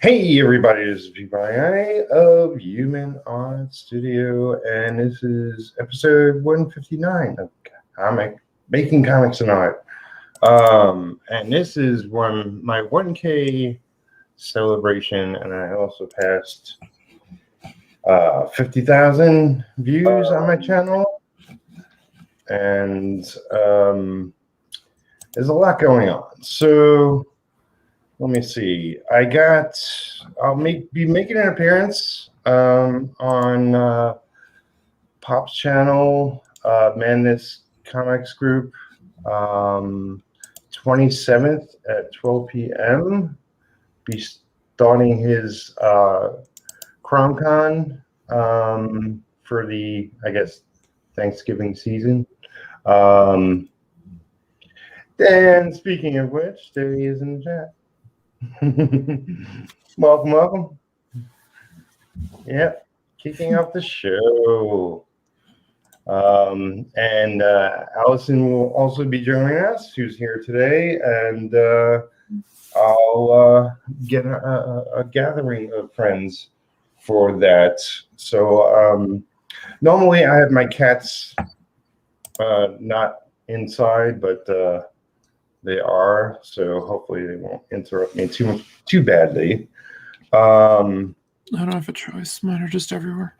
Hey everybody, this is Peabody of Human Art Studio, and this is episode 159 of Making Comics and Art. And this is my 1K celebration, and I also passed 50,000 views on my channel, and there's a lot going on. So let me see. I'll be making an appearance on Pop's channel, Madness Comics Group, 27th at 12 p.m. Be starting his CromCon for the, I guess, Thanksgiving season. And speaking of which, there he is in the chat. welcome. Yep, kicking off the show. And Alison will also be joining us, who's here today, and I'll get a gathering of friends for that. So normally I have my cats not inside, but they are, so hopefully they won't interrupt me too badly. I don't have a choice. Mine are just everywhere.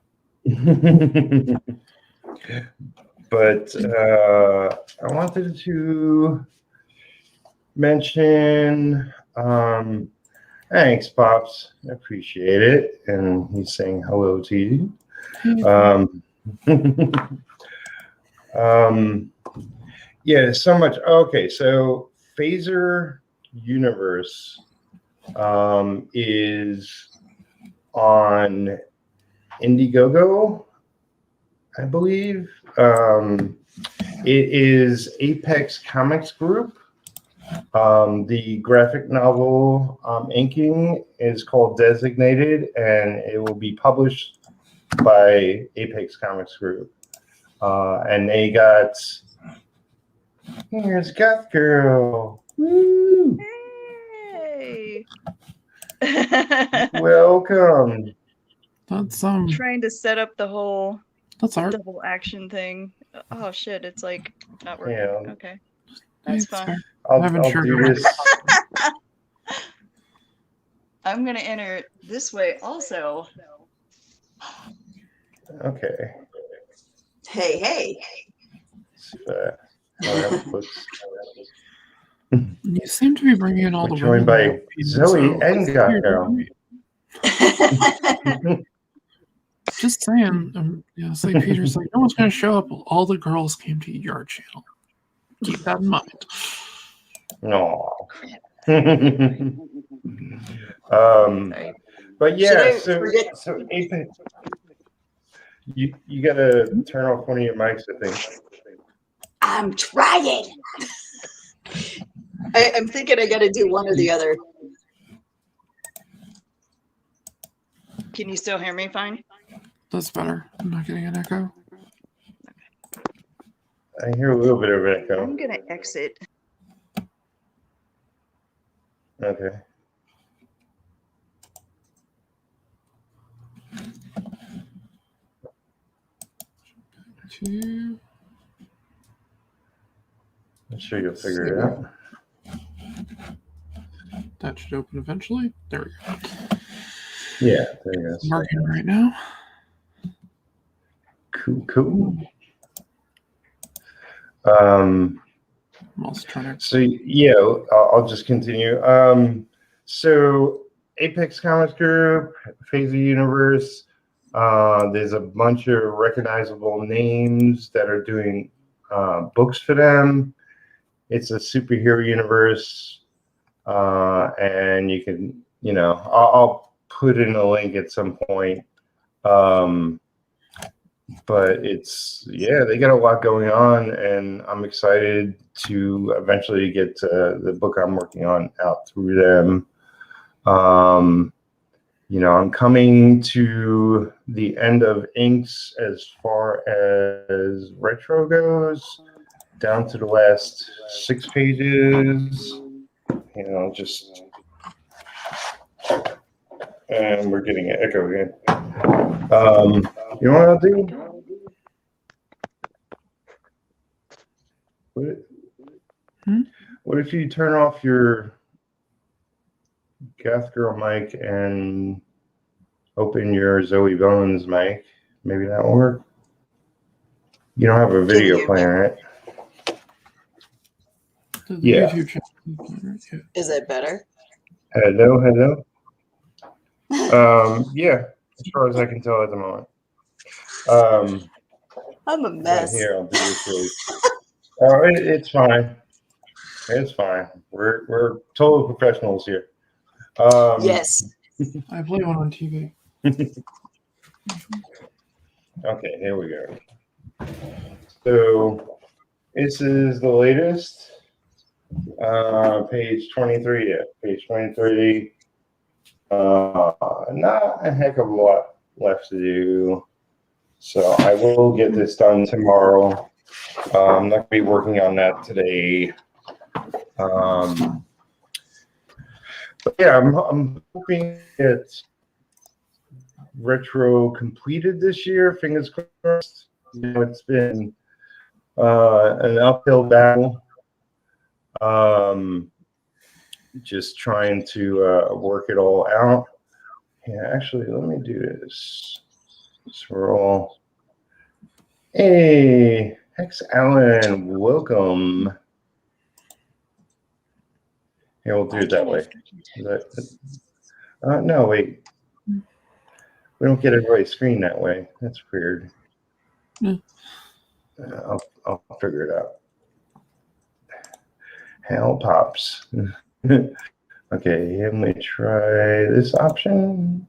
But I wanted to mention, thanks, Pops. I appreciate it. And he's saying hello to you. Yeah, there's so much. Okay, so Phaser Universe is on Indiegogo, I believe. It is Apex Comics Group. The graphic novel inking is called Designated, and it will be published by Apex Comics Group. And they got... Here's Goth Girl. Woo! Hey. Welcome. That's trying to set up the whole double action thing. Oh shit, it's like not working. Yeah. Okay. That's fine. I'll do this. I'm gonna enter it this way also. Okay. Hey. You seem to be bringing in all the joined by Zoe and Goth Girl. Just saying, say Peter's like, no one's going to show up. All the girls came to your channel. Keep that in mind. No. But yeah, so Apex, you gotta turn off one of your mics, I think. I'm trying. I'm thinking I got to do one or the other. Can you still hear me fine? That's better. I'm not getting an echo. I hear a little bit of echo. I'm gonna exit. Okay. I'm sure you'll figure it out. That should open eventually. There we go. Yeah, there you go. Marking right now. Cool. I'm also trying to. So yeah, I'll just continue. So Apex Comics Group, Phaser Universe. There's a bunch of recognizable names that are doing books for them. It's a superhero universe, and you can, I'll put in a link at some point. But they got a lot going on, and I'm excited to eventually get the book I'm working on out through them. I'm coming to the end of inks as far as retro goes, down to the last 6 pages. Just And we're getting an echo again. You know what I'll do? What if you turn off your Goth Girl mic and open your Zoe Bones mic? Maybe that will work. You don't have a video playing, right? The Yeah. YouTube channel. Yeah. Is it better? Hello. Yeah, as far as I can tell at the moment. I'm a mess. Here, I'll do this really. Oh, it's fine. It's fine. We're total professionals here. Yes. I play one on TV. Okay, here we go. So this is the latest. Page 23. Yeah, page 23. Not a heck of a lot left to do. So I will get this done tomorrow. I'm not going to be working on that today. But yeah, I'm hoping it's retro completed this year. Fingers crossed. You know, it's been an uphill battle. Just trying to work it all out. Yeah, actually, let me do this. Roll. Hey, Hex Allen, welcome. Yeah, we'll do it that way. No, wait. We don't get everybody's screen that way. That's weird. I'll figure it out. Hell pops. Okay, let me try this option.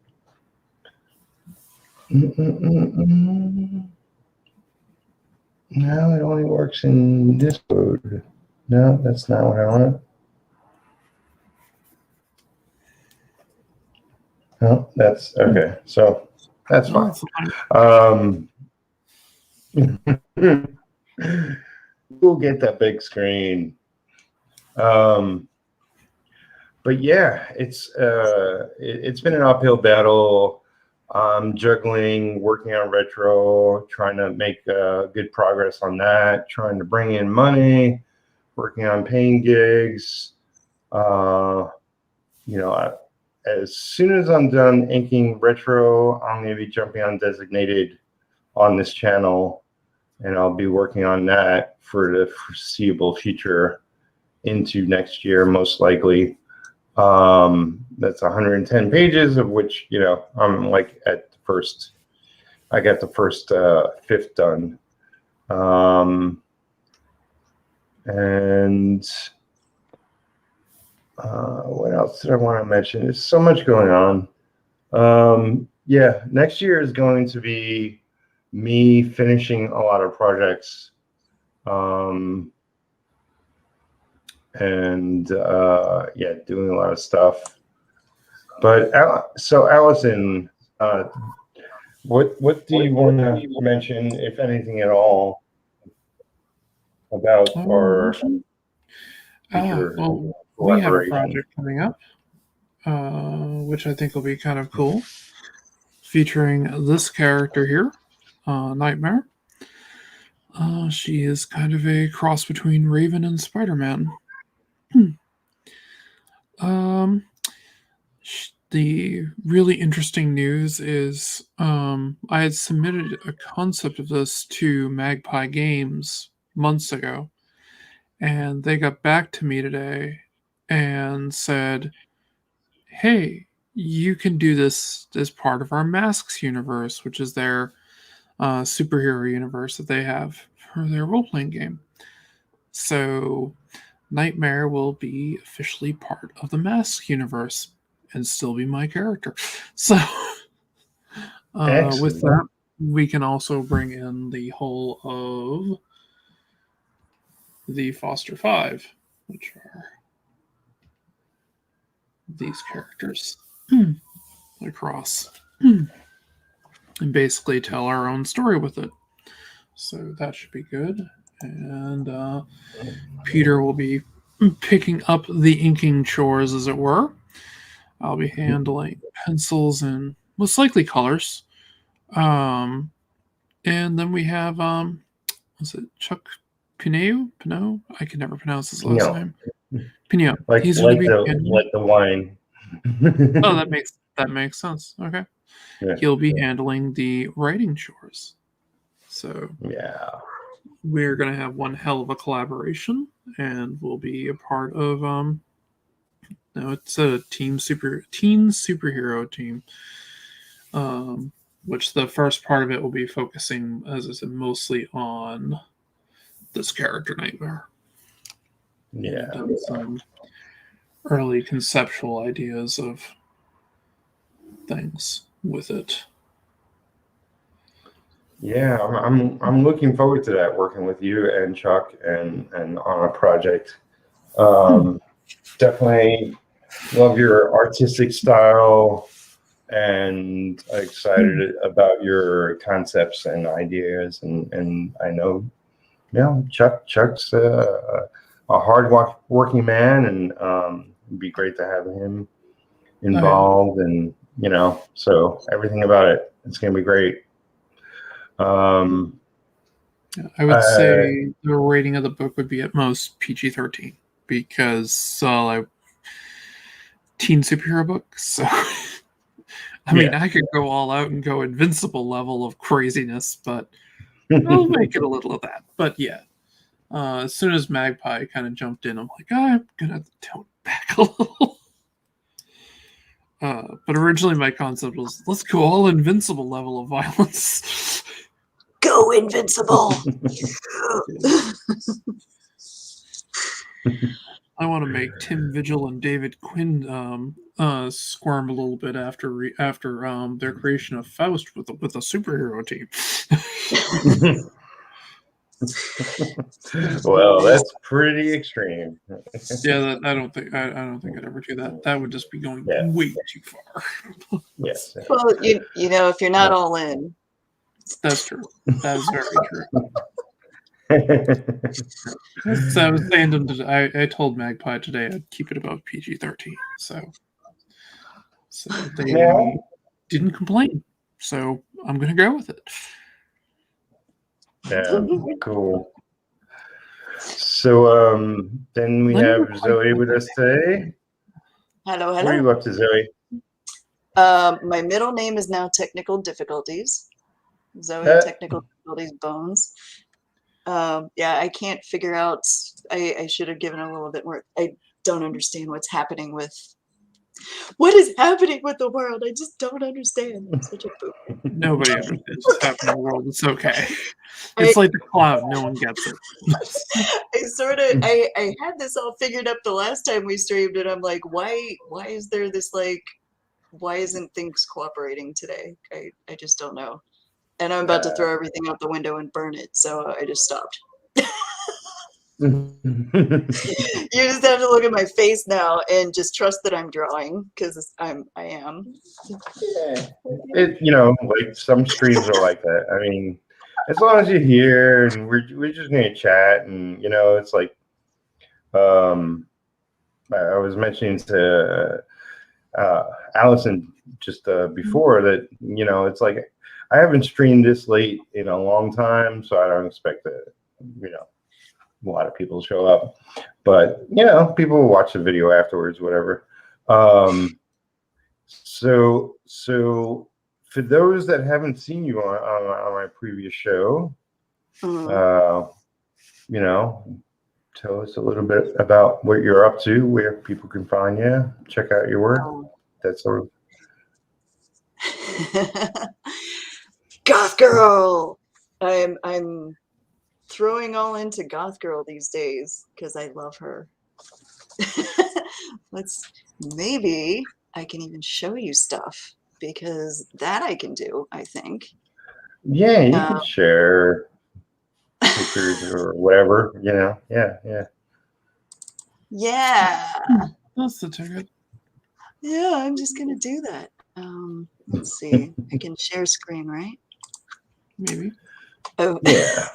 No, it only works in this mode. No, that's not what I want. No, that's okay. So that's fine. We'll get that big screen. But yeah, it's been an uphill battle. Juggling, working on retro, trying to make good progress on that, trying to bring in money, working on paying gigs. As soon as I'm done inking retro, I'm going to be jumping on Designated on this channel, and I'll be working on that for the foreseeable future into next year, most likely. That's 110 pages, of which, I'm like at the first, I got the first fifth done. What else did I want to mention? There's so much going on. Yeah, next year is going to be me finishing a lot of projects. Doing a lot of stuff. But so Allison, what do you want to mention, if anything at all, about our future we have a collaboration? project coming up, which I think will be kind of cool, featuring this character here, Nightmare. She is kind of a cross between Raven and Spider-Man. The really interesting news is I had submitted a concept of this to Magpie Games months ago, and they got back to me today and said, hey, you can do this as part of our Masks universe, which is their superhero universe that they have for their role-playing game. So Nightmare will be officially part of the Masks universe and still be my character. So with that, we can also bring in the whole of the Foster Five, which are these characters across, and basically tell our own story with it. So that should be good. And Peter will be picking up the inking chores, as it were. I'll be handling pencils and most likely colors. And then we have was it Chuck Pinot? Pinot? I can never pronounce his last name. Pinot. Like He's going to be the wine. Oh, that makes sense. Okay. Yeah. He'll be handling the writing chores. So yeah. we're going to have one hell of a collaboration, and we'll be a part of no, it's a teen superhero team. Which the first part of it will be focusing, as I said, mostly on this character Nightmare. Yeah. And some early conceptual ideas of things with it. Yeah, I'm looking forward to that, working with you and Chuck and on a project. Definitely love your artistic style and excited about your concepts and ideas. And I know, Chuck's a hard working man, and it'd be great to have him involved. And so everything about it's gonna be great. I would say the rating of the book would be at most PG-13 because teen superhero book. So I mean, I could go all out and go Invincible level of craziness, but I'll make it a little of that. But yeah, as soon as Magpie kind of jumped in, I'm like, I'm gonna tone it back a little. But originally my concept was, let's go all Invincible level of violence. Go Invincible! I want to make Tim Vigil and David Quinn squirm a little bit after their creation of Faust with a superhero team. Well, that's pretty extreme. Yeah, I don't think I'd ever do that. That would just be going way too far. Yes. Well, if you're not all in. That's true. That is very true. So I was saying I told Magpie today I'd keep it above PG-13. So they didn't complain. So I'm going to go with it. Yeah, cool. So then we have Zoe with us today. Hello. What are you up to, Zoe? My middle name is now Technical Difficulties. Zoe Technical Difficulties Bones. I can't figure out. I should have given a little bit more. I don't understand what is happening with the world. I just don't understand. I'm such a poop. Nobody understands what's happening in the world. It's okay. It's like the cloud. No one gets it. I had this all figured up the last time we streamed, and I'm like, why is there this why isn't things cooperating today? I just don't know. And I'm about to throw everything out the window and burn it, so I just stopped. You just have to look at my face now and just trust that I'm drawing, because I am. Like some streams are like that. I mean, as long as you're here and we're just gonna chat, and it's like I was mentioning to Alison just before that it's like I haven't streamed this late in a long time, so I don't expect that a lot of people show up, but people will watch the video afterwards, whatever. So for those that haven't seen you on my previous show, tell us a little bit about what you're up to, where people can find you, check out your work, that sort of. Goth girl. I'm throwing all into Goth girl these days because I love her. Maybe I can even show you stuff, because that I can do, I think. Yeah, you can share pictures or whatever, Yeah. That's the ticket. Yeah, I'm just gonna do that. Let's see. I can share screen, right? Maybe. Oh. Yeah.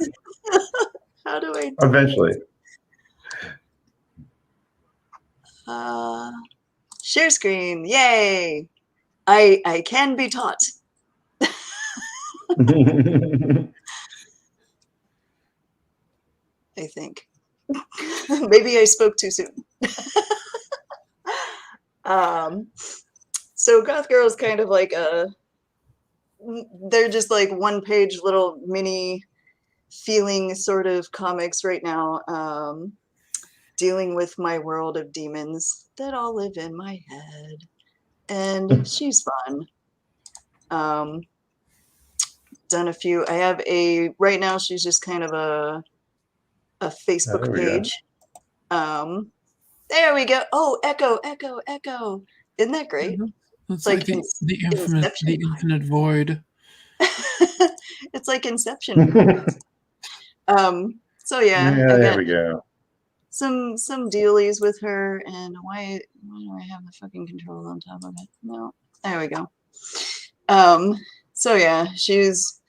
How do I do Eventually. this? Share screen. Yay. I can be taught. I think. Maybe I spoke too soon. So Goth Girl is kind of like they're just like one-page little mini feeling sort of comics right now, dealing with my world of demons that all live in my head. And she's fun. Done a few. I have right now she's just kind of a Facebook page. There we go. Oh, Echo. Isn't that great? It's like the infinite void. It's like Inception. So yeah, there we go. Some dealies with her, and why do I have the fucking control on top of it? No, there we go. So yeah, she's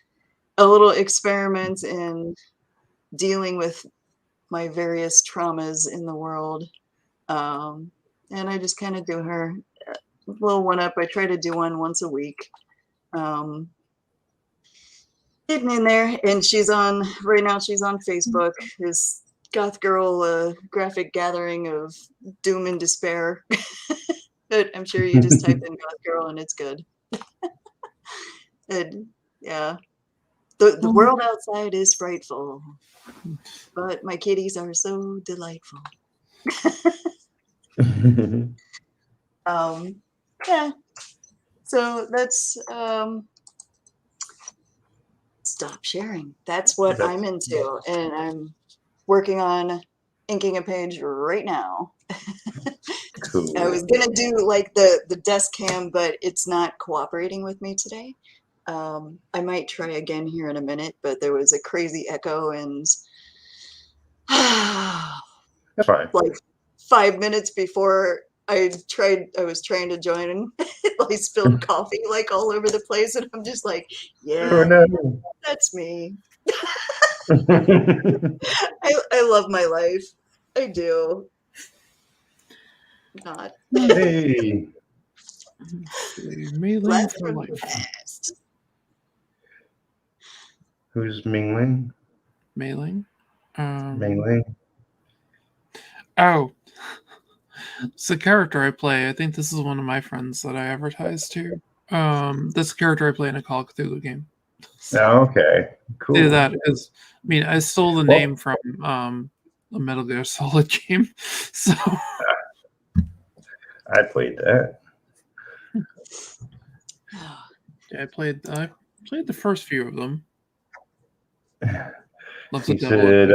a little experiment in dealing with my various traumas in the world. And I just kind of do her a little one-up. I try to do one once a week. Hidden in there, and right now she's on Facebook, this Goth Girl graphic gathering of doom and despair. But I'm sure you just type in Goth Girl and it's good. And yeah, the world outside is frightful, but my kitties are so delightful. Yeah, so that's stop sharing. That's what I'm into, and I'm working on inking a page right now. Cool. I was gonna do like the desk cam, but it's not cooperating with me today. I might try again here in a minute, but there was a crazy echo, and That's fine. like 5 minutes before I was trying to join, and I spilled coffee like all over the place, and I'm just like, yeah, Oh, no. that's me. I love my life. I do. Not. Hey. Mailing for life. Past. Who's Mingling? Mailing. Mingling. Oh, it's the character I play. I think this is one of my friends that I advertised to. That's the character I play in a Call of Cthulhu game. Oh, okay. Cool. Do that because I stole the name from a Metal Gear Solid game. So I played that. yeah, I played the first few of them. Love the He devil. said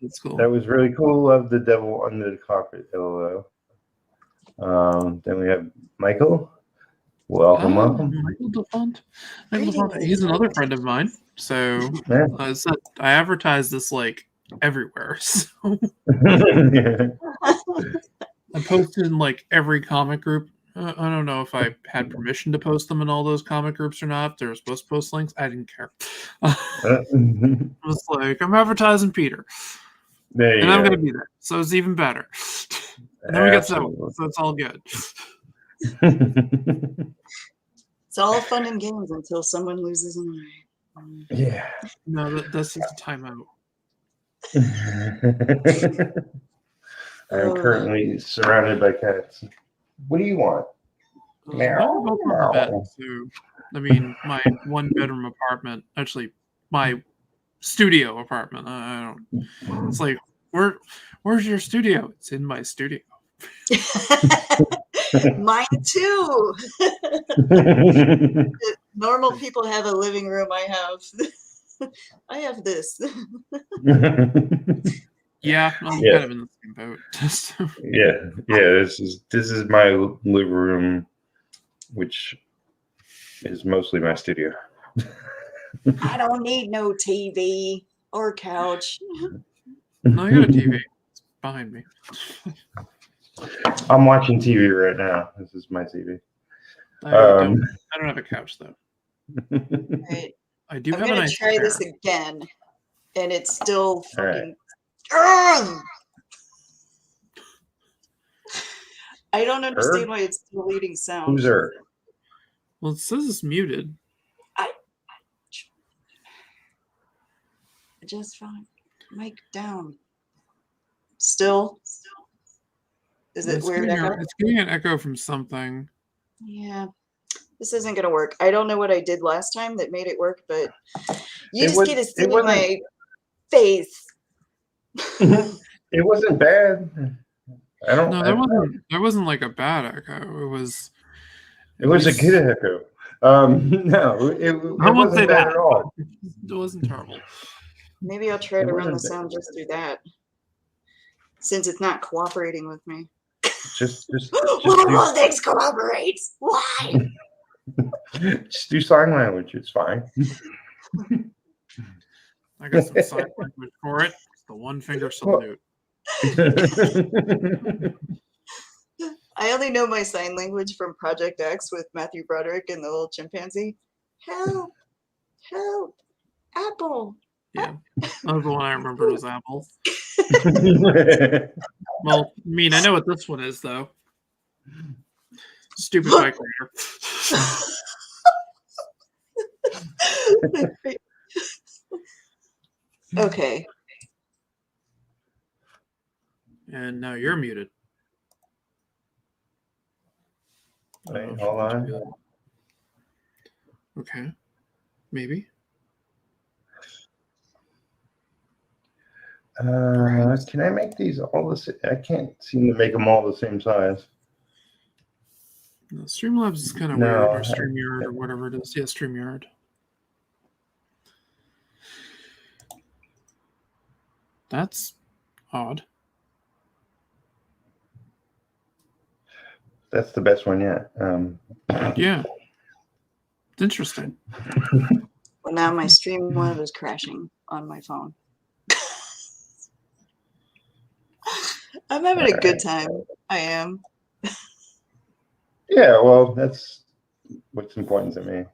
That's cool. that was really cool. Love the devil under the carpet. LOL. Then we have Michael. Welcome. Michael DeFont. He's another friend of mine. So Yeah. I advertise this like everywhere. So Yeah. I posted in like every comic group. I don't know if I had permission to post them in all those comic groups or not. They were supposed to post links. I didn't care. I was like, I'm advertising Peter. And I'm going to be there. So it's even better. And then we got Zoe. So it's all good. It's all fun and games until someone loses an eye. Yeah. No, that's just a timeout. I'm currently surrounded by cats. What do you want? They're both on the bed. So, my one-bedroom apartment, actually, my studio apartment. I don't. It's like, where's your studio? It's in my studio. Mine too. Normal people have a living room. I have this. Yeah, I'm kind of in the same boat. Yeah. This is my living room, which is mostly my studio. I don't need no TV or couch. No, I got a TV. It's behind me. I'm watching TV right now. This is my TV. I don't have a couch though. Right. I do I'm have a gonna nice try chair. this again, and it's still fucking. Right. I don't understand Her? why it's deleting sound. Who's her? Well, it says it's muted. Just fine. Mic down. Still? Is it It's weird getting, echo? it's getting an echo from something. Yeah. This isn't gonna work. I don't know what I did last time that made it work, but you It just was- get to see it wasn't- my face. It wasn't bad. I don't. No, there wasn't like a bad echo. It was. It was a good echo. No, it I won't wasn't say bad that. at all. It wasn't terrible. Maybe I'll try It to run the wasn't bad. sound just through that. Since it's not cooperating with me. Just One of those things cooperates. Why? just do sign language. It's fine. I got some sign language for it. It's the one finger salute. I only know my sign language from Project X with Matthew Broderick and the little chimpanzee. Help! Help! Apple! Yeah, that was the one I remembered was Apple. Well, I mean, I know what this one is though. Stupid bike rider. Okay. And now you're muted. Wait, hold on. Okay, maybe. Can I make these all the same? I can't seem to make them all the same size. No, Streamlabs is kind of No, weird, or StreamYard, or whatever it is. Yeah, StreamYard. That's odd. That's the best one yet. Yeah, it's interesting. Well, now my Streamlab is crashing on my phone. I'm having a good time. I am. Yeah, well, that's what's important to me.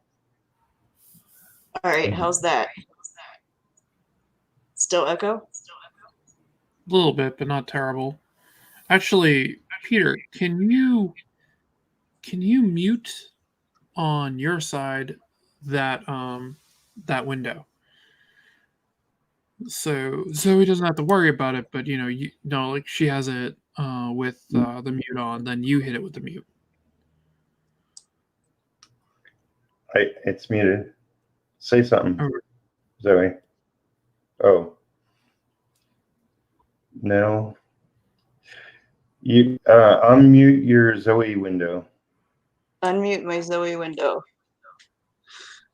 All right, how's that? Still echo? A little bit, but not terrible. Actually, Peter, can you mute on your side that that window? So Zoe doesn't have to worry about it, but like she has it with the mute on, then you hit it with the mute. It's muted. Say something, Oh. Zoe. Oh. No. You unmute your Zoe window. Unmute my Zoe window.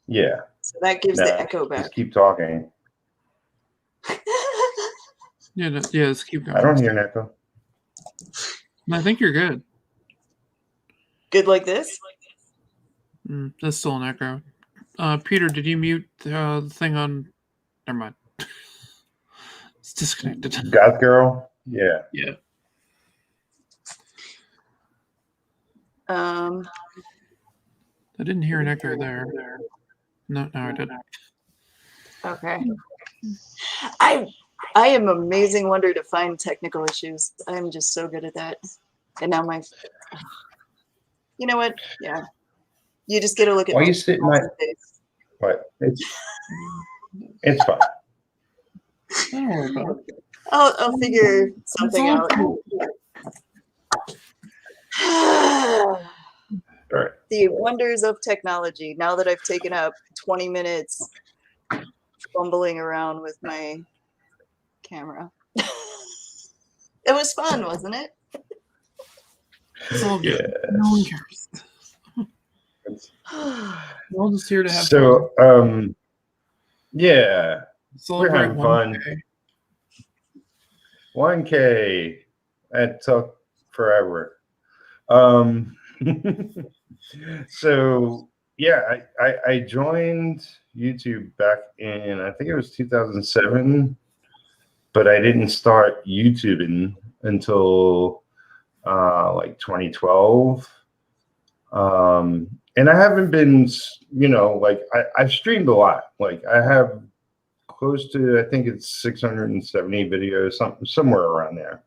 Yeah. So that gives the echo back. Just keep talking. Yeah, let's keep going. I don't hear an echo. I think you're good. Good like this? That's still an echo. Peter, did you mute the thing on? Never mind. It's disconnected. Goth girl? Yeah. Yeah. Um, I didn't hear an echo there. No, I didn't. okay. I am amazing wonder to find technical issues. I'm just so good at that. And now you know what? Yeah. You just get to look at Why you sit my face. what? It's fine. Don't worry about it. I'll figure something out. All right. The wonders of technology. Now that I've taken up 20 minutes fumbling around with my camera. It was fun, wasn't it? It's all good. Yes. No one cares. We're all just here to have fun. So, yeah, Celebrate we're having fun. 1K. 1K. That took forever. So yeah, I joined YouTube back in, I think it was 2007, but I didn't start YouTubing until like 2012. And I haven't been, like I've streamed a lot. Like I have close to, I think it's 670 videos, somewhere around there.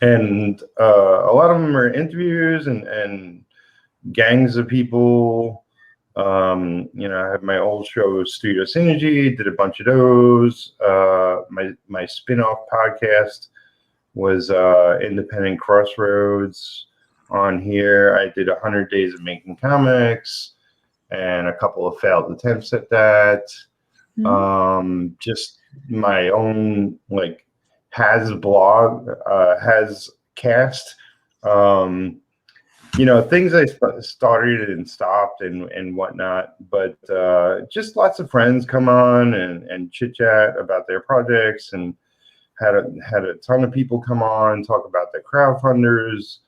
and a lot of them are interviews and gangs of people. I have my old show, Studio Synergy, did a bunch of those. My spin-off podcast was Independent Crossroads on here. I did 100 Days of Making Comics and a couple of failed attempts at that. Just my own has blog, has cast. Things I started and stopped and whatnot, but just lots of friends come on and chit chat about their projects, and had a ton of people come on, talk about their crowdfunders.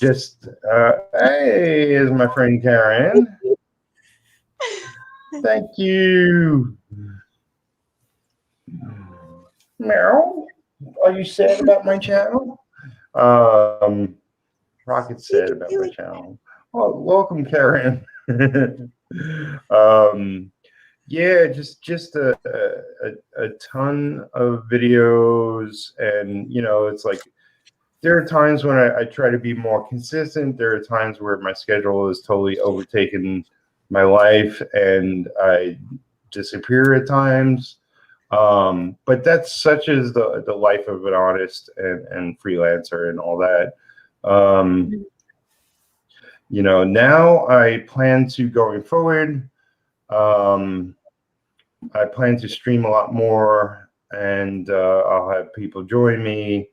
Hey, is my friend Karen. Thank you. Meryl, are you sad about my channel? Rocket said about my channel. Oh, welcome, Karen. Yeah, just a ton of videos, and it's like there are times when I try to be more consistent. There are times where my schedule has totally overtaken my life, and I disappear at times. But that's such as the life of an artist and freelancer and all that. Now I plan to, going forward, I plan to stream a lot more, and I'll have people join me.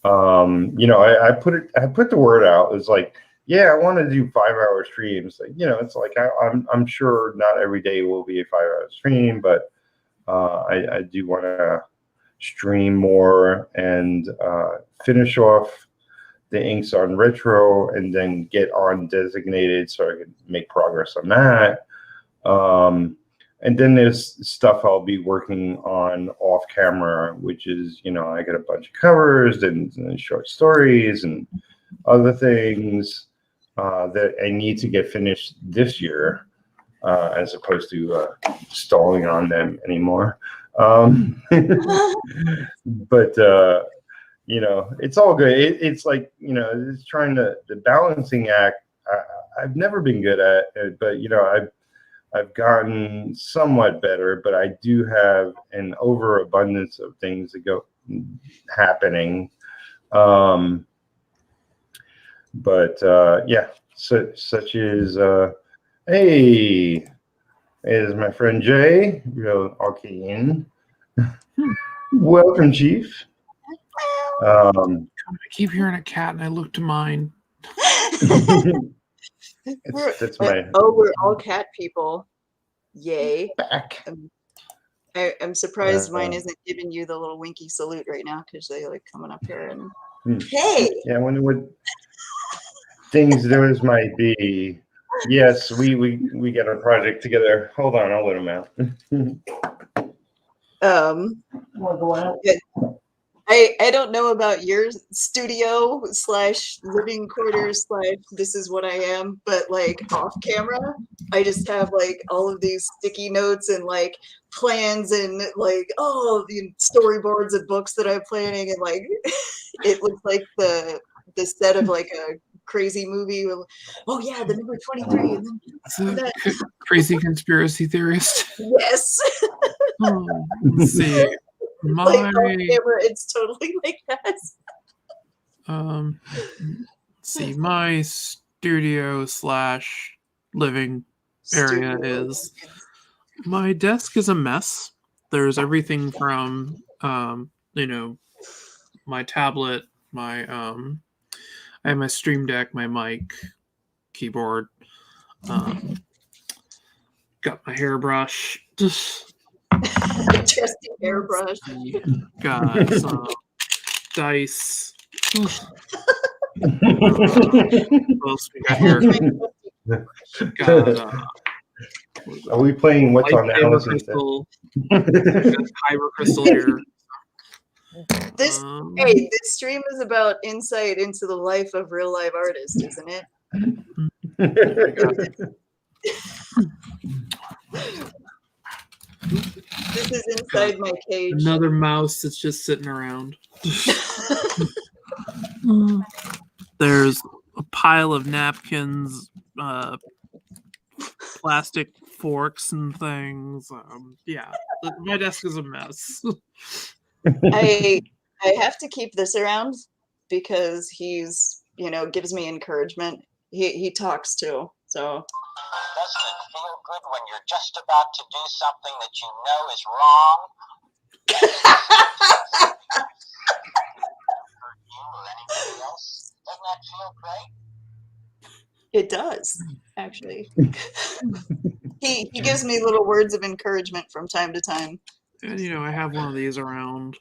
I put the word out. It's like, yeah, I want to do 5-hour streams. It's like I'm sure not every day will be a 5-hour stream, but I do want to stream more and finish off the inks on retro, and then get on designated so I can make progress on that. And then there's stuff I'll be working on off camera, which is, I got a bunch of covers and short stories and other things that I need to get finished this year, as opposed to stalling on them anymore. But it's all good. It's like, it's trying the balancing act. I've never been good at it, but I've gotten somewhat better, but I do have an overabundance of things that go happening. Yeah, such as hey, is my friend Jay, real arcane. Welcome, Chief. I keep hearing a cat, and I look to mine. We're all cat people. Yay. Back. I'm surprised mine isn't giving you the little winky salute right now, because they like coming up here and hey. Yeah, I wonder what things those might be. Yes, we got a project together. Hold on, I'll let him out. I don't know about your studio / living quarters / this is what I am, but off camera, I just have all of these sticky notes and plans and the storyboards and books that I'm planning, and it looks like the set of a crazy movie. Oh yeah, the number 23. And then Crazy conspiracy theorist. Yes. Let's see. On camera, it's totally like that. Let's see. My studio / living area is. My desk is a mess. There's everything from my tablet, my I have my Stream Deck, my mic, keyboard, got my hairbrush. Trusty hairbrush. Got some dice. What else we got here? Got, are we playing what's on Alison? Kyber crystal here. This stream is about insight into the life of real live artists, isn't it? This is inside my cage. Another mouse that's just sitting around. There's a pile of napkins, plastic forks and things. Yeah, my desk is a mess. I have to keep this around because he's, gives me encouragement. He talks too. So Doesn't it feel good when you're just about to do something that you know is wrong? For you or anybody else? Doesn't that feel great? it does, actually. He gives me little words of encouragement from time to time. And I have one of these around,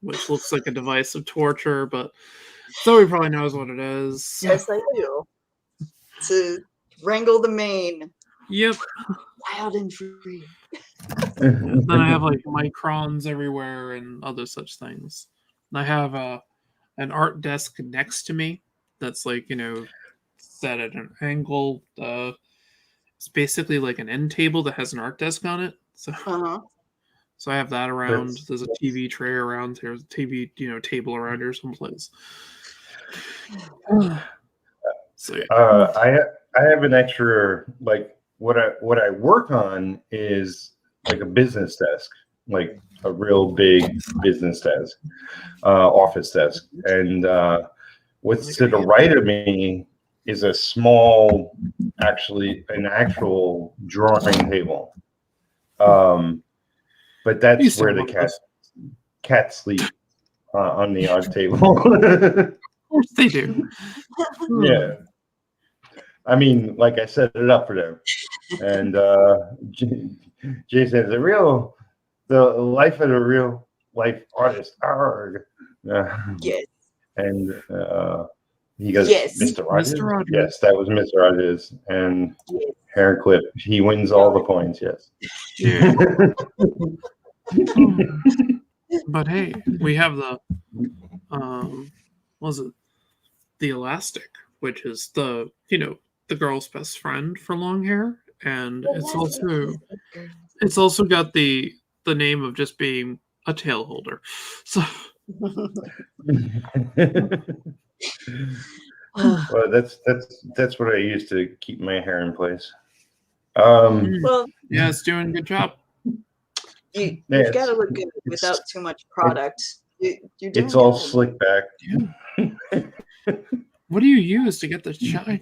which looks like a device of torture, but Zoe probably knows what it is. Yes, I do. To wrangle the mane. Yep. Wild and free. Then I have like microns everywhere and other such things. And I have an art desk next to me that's like, set at an angle. It's basically like an end table that has an art desk on it. So So I have that around. There's a TV tray around. There's a TV, table around here someplace. So yeah. I have an extra, like what I work on is like a business desk, like a real big business desk, office desk, and what's to the right of me is a small, an actual drawing table. But that's where the cats sleep on the art table. Of course they do. Yeah. I mean, like I set it up for them. And Jay says, the life of a real life artist. Arg. Yes. And he goes, Yes. Mr. Rogers? Mr. Rogers. Yes, that was Mr. Rogers. And Yes. hair clip. He wins all the points, yes. Yeah. But hey, we have the the elastic, which is the girl's best friend for long hair, and it's also got the name of just being a tail holder. So well, that's what I use to keep my hair in place. Well, yeah, it's doing a good job. you've got to look good without too much product. You're doing it's all good. slick back. Yeah. What do you use to get the shine?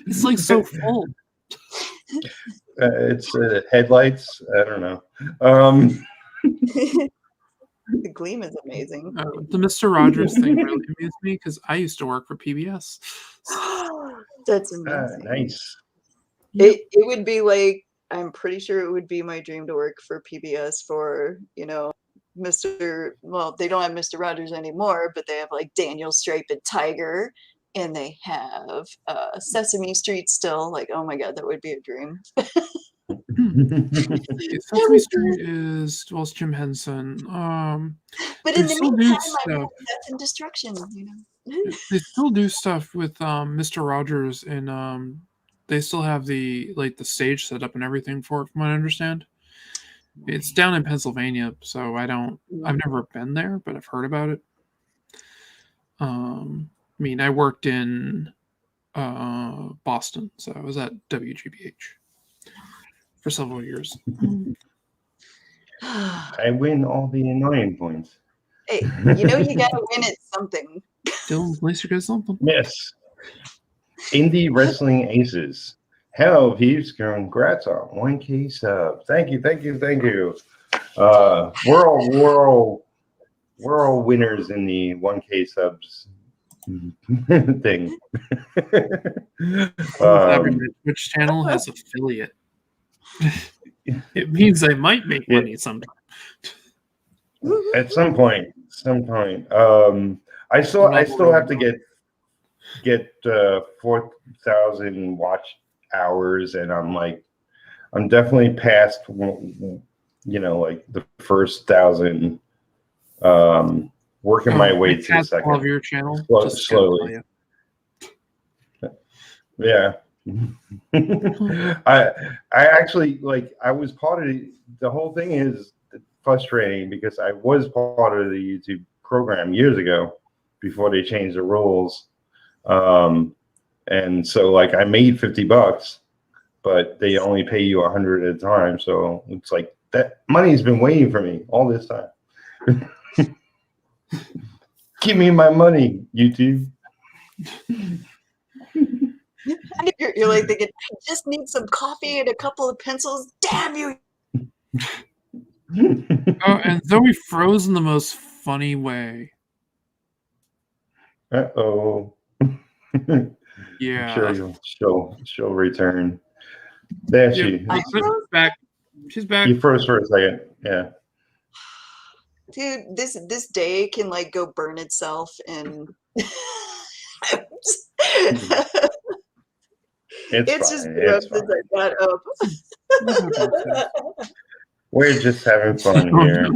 It's like so full. It's headlights. I don't know. The gleam is amazing. The Mr. Rogers thing really amused me because I used to work for PBS. That's amazing. Nice. It would be like, I'm pretty sure it would be my dream to work for PBS for, well, they don't have Mr. Rogers anymore, but they have like Daniel Striped Tiger, and they have Sesame Street still. Like, oh my God, that would be a dream. Sesame Street is, well, it's Jim Henson. But in they the still do meantime, I stuff. want Death and Destruction, They still do stuff with Mr. Rogers, and they still have the stage set up and everything for it, from what I understand. It's down in Pennsylvania, so I've never been there, but I've heard about it. I worked in Boston, so I was at WGBH for several years. I win all the annoying points. Hey, you gotta win at something. Still, at least you got something. Yes. Indie Wrestling Aces. Hell, peeps, congrats on 1K sub. Thank you. We're all winners in the 1K subs thing. Every Twitch channel has affiliate. It means they might make money sometime. At some point. I still have to get 4,000 watch hours, and I'm definitely past the first 1,000. Working my way to the second. Of your channel, slowly. Yeah. I actually like I was part of the whole thing is frustrating because I was part of the YouTube program years ago before they changed the rules. And so like I made $50, but they only pay you 100 at a time. So it's like that money's been waiting for me all this time. Give me my money, YouTube. You're like thinking, I just need some coffee and a couple of pencils. Damn you! Oh, and Zoe froze in the most funny way. Uh-oh. Yeah. I'm sure she'll return. There she is. She's back. She's back. You froze for a second. Yeah. Dude, this day can like go burn itself and it's just fine. been up It's since fine. I got up. We're just having fun here.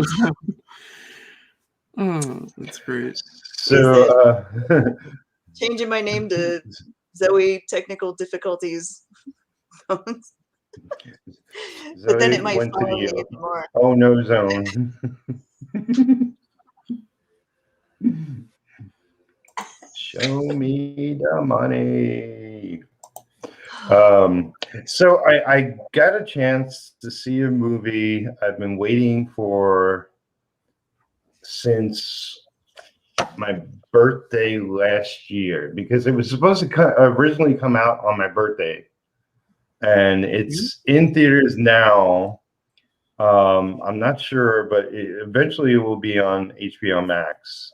Oh, that's great. So Changing my name to Zoe Technical Difficulties. But then it might went to follow me the even more. oh no zone. Show me the money. So I got a chance to see a movie I've been waiting for since my birthday last year because it was supposed to originally come out on my birthday, and it's in theaters now. I'm not sure, but eventually it will be on HBO Max,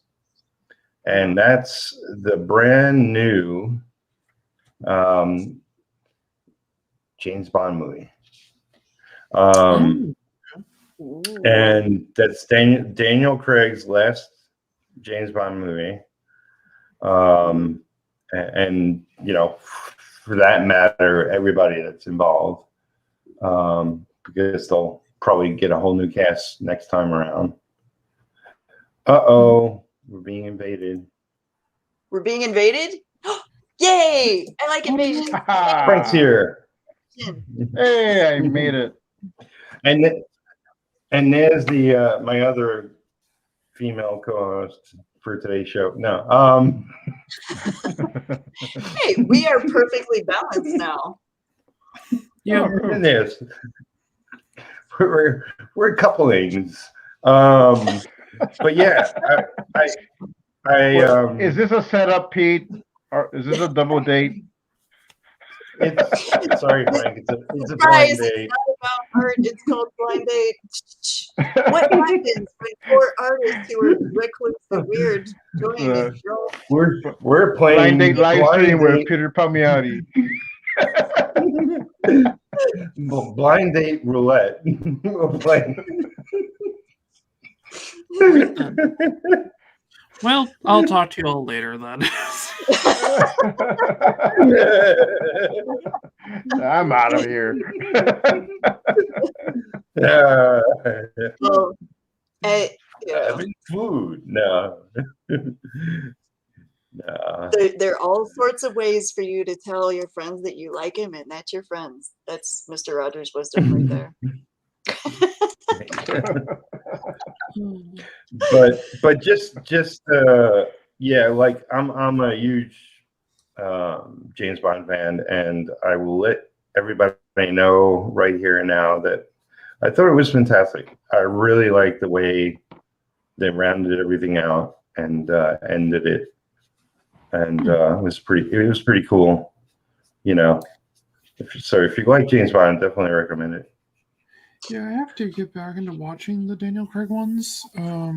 and that's the brand new James Bond movie. And that's Daniel Craig's last James Bond movie. And you know, for that matter, everybody that's involved, because they'll probably get a whole new cast next time around. Uh-oh, we're being invaded. We're being invaded? Yay! I like invasion. Frank's here. Hey, I made it. And there's the my other female co-host for today's show. No, Hey, we are perfectly balanced now. Yeah. it is. We're coupling. But yeah, Is this a setup, Pete? Or is this a double date? it's sorry, Frank. It's a Surprise, blind date. it's not about art, it's called blind date. What happens when four artists who are reckless and weird join a show? We're playing Blind date live stream with date. Peter Palmiotti. Blind date roulette. We're playing. Well, I'll talk to you all later then. I'm out of here. Well, Having food. No. No. there are all sorts of ways for you to tell your friends that you like him, and that's your friends. That's Mr. Rogers' wisdom right there. but just yeah, like I'm a huge James Bond fan, and I will let everybody know right here and now that I thought it was fantastic. I really liked the way they rounded everything out and ended it, and it was pretty cool, you know. If you like James Bond, I definitely recommend it. Yeah, I have to get back into watching the Daniel Craig ones. What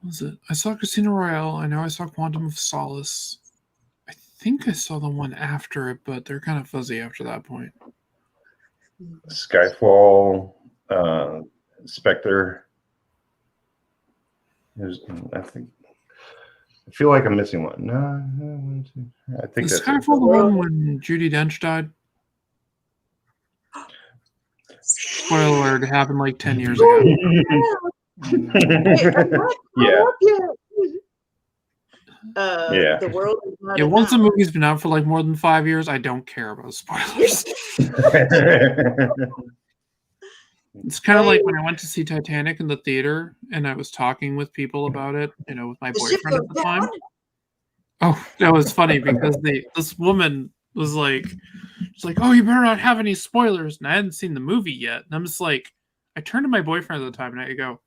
was it? I saw Casino Royale. I know I saw Quantum of Solace. I think I saw the one after it, but they're kind of fuzzy after that point. Skyfall, Spectre. I feel like I'm missing one. No, I think Is that's Skyfall the one when Judi Dench died? Spoiler alert, it happened like 10 years ago. Yeah. Yeah. The world is not Yeah, once the enough. movie's been out for like more than 5 years, I don't care about spoilers. It's kind of like when I went to see Titanic in the theater and I was talking with people about it, with my The ship boyfriend goes at the time. down. Oh, that was funny because this woman was like, she's like, "Oh, you better not have any spoilers." And I hadn't seen the movie yet. And I'm just like, I turned to my boyfriend at the time and I go,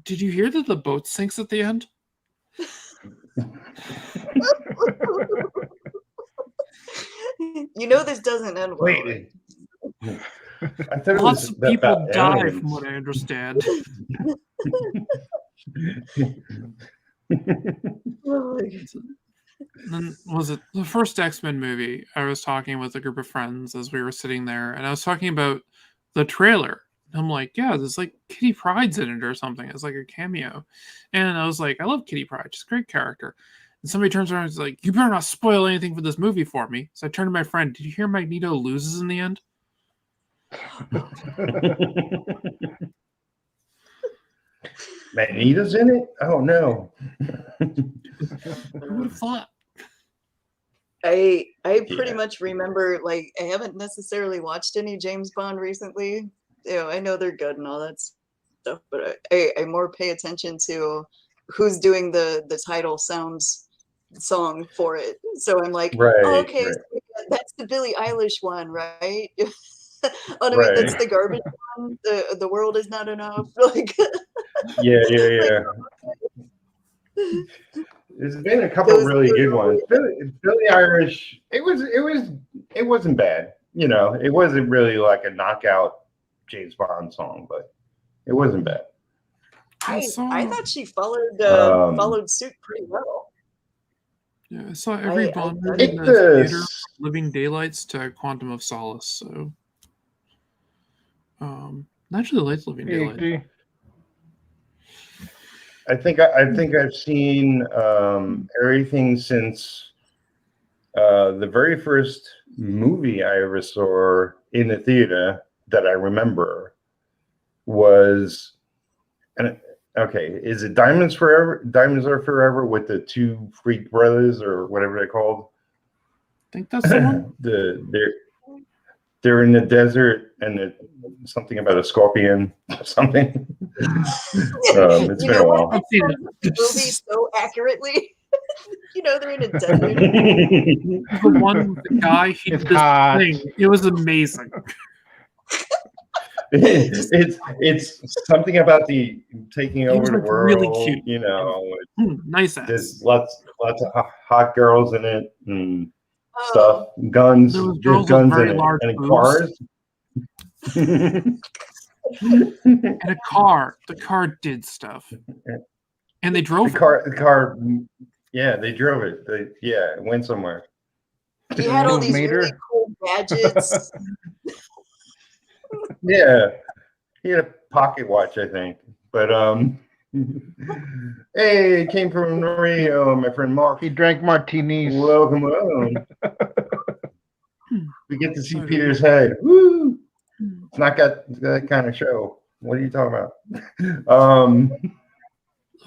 "Did you hear that the boat sinks at the end?" You know this doesn't end well. Wait. I thought it Lots was of people about die, aliens. from what I understand. Oh my God. Then was it the first X-Men movie? I was talking with a group of friends as we were sitting there, and I was talking about the trailer. I'm like, yeah, there's like Kitty Pryde's in it or something. It's like a cameo. And I was like, I love Kitty Pryde. She's a great character. And somebody turns around and is like, you better not spoil anything for this movie for me. So I turned to my friend, did you hear Magneto loses in the end? Magneto's in it? Oh no. Who would have thought? I pretty Yeah. much remember, like, I haven't necessarily watched any James Bond recently. I know they're good and all that stuff, but I more pay attention to who's doing the title song for it. So I'm like, Right. oh, okay, Right. so that's the Billie Eilish one, right? Oh no, wait, that's the garbage one. The world is not enough. Like, Yeah. There's been a couple really good ones. Billie Irish. It wasn't bad. It wasn't really like a knockout James Bond song, but it wasn't bad. I thought she followed suit pretty well. Yeah, I saw every I Bond thought movie it in the theater, was- Living Daylights to Quantum of Solace. So, I actually liked Living Daylights. PhD. I think I've seen everything since the very first movie I ever saw in the theater that I remember was, is it Diamonds Forever? Diamonds Are Forever with the two freak brothers or whatever they're called. I think that's the one. They're in the desert and something about a scorpion or something. It's been a while. I've seen it. The movie so accurately. They're in a desert. The one with the guy, he did It's this hot. thing. It was amazing. It's something about the taking over was, the like, world. really cute. Nice ass. There's lots of hot girls in it and Oh, stuff. Guns. There was There's girls with guns very in it large and boobs. cars. And a car. The car did stuff. And they drove The car. Yeah, they drove it. It went somewhere. he had all Move these meter. really cool gadgets. Yeah, he had a pocket watch, I think. But hey, it came from Rio, my friend Mark. He drank martinis. Welcome. We get to see Peter's head. Woo! It's not got that kind of show. What are you talking about?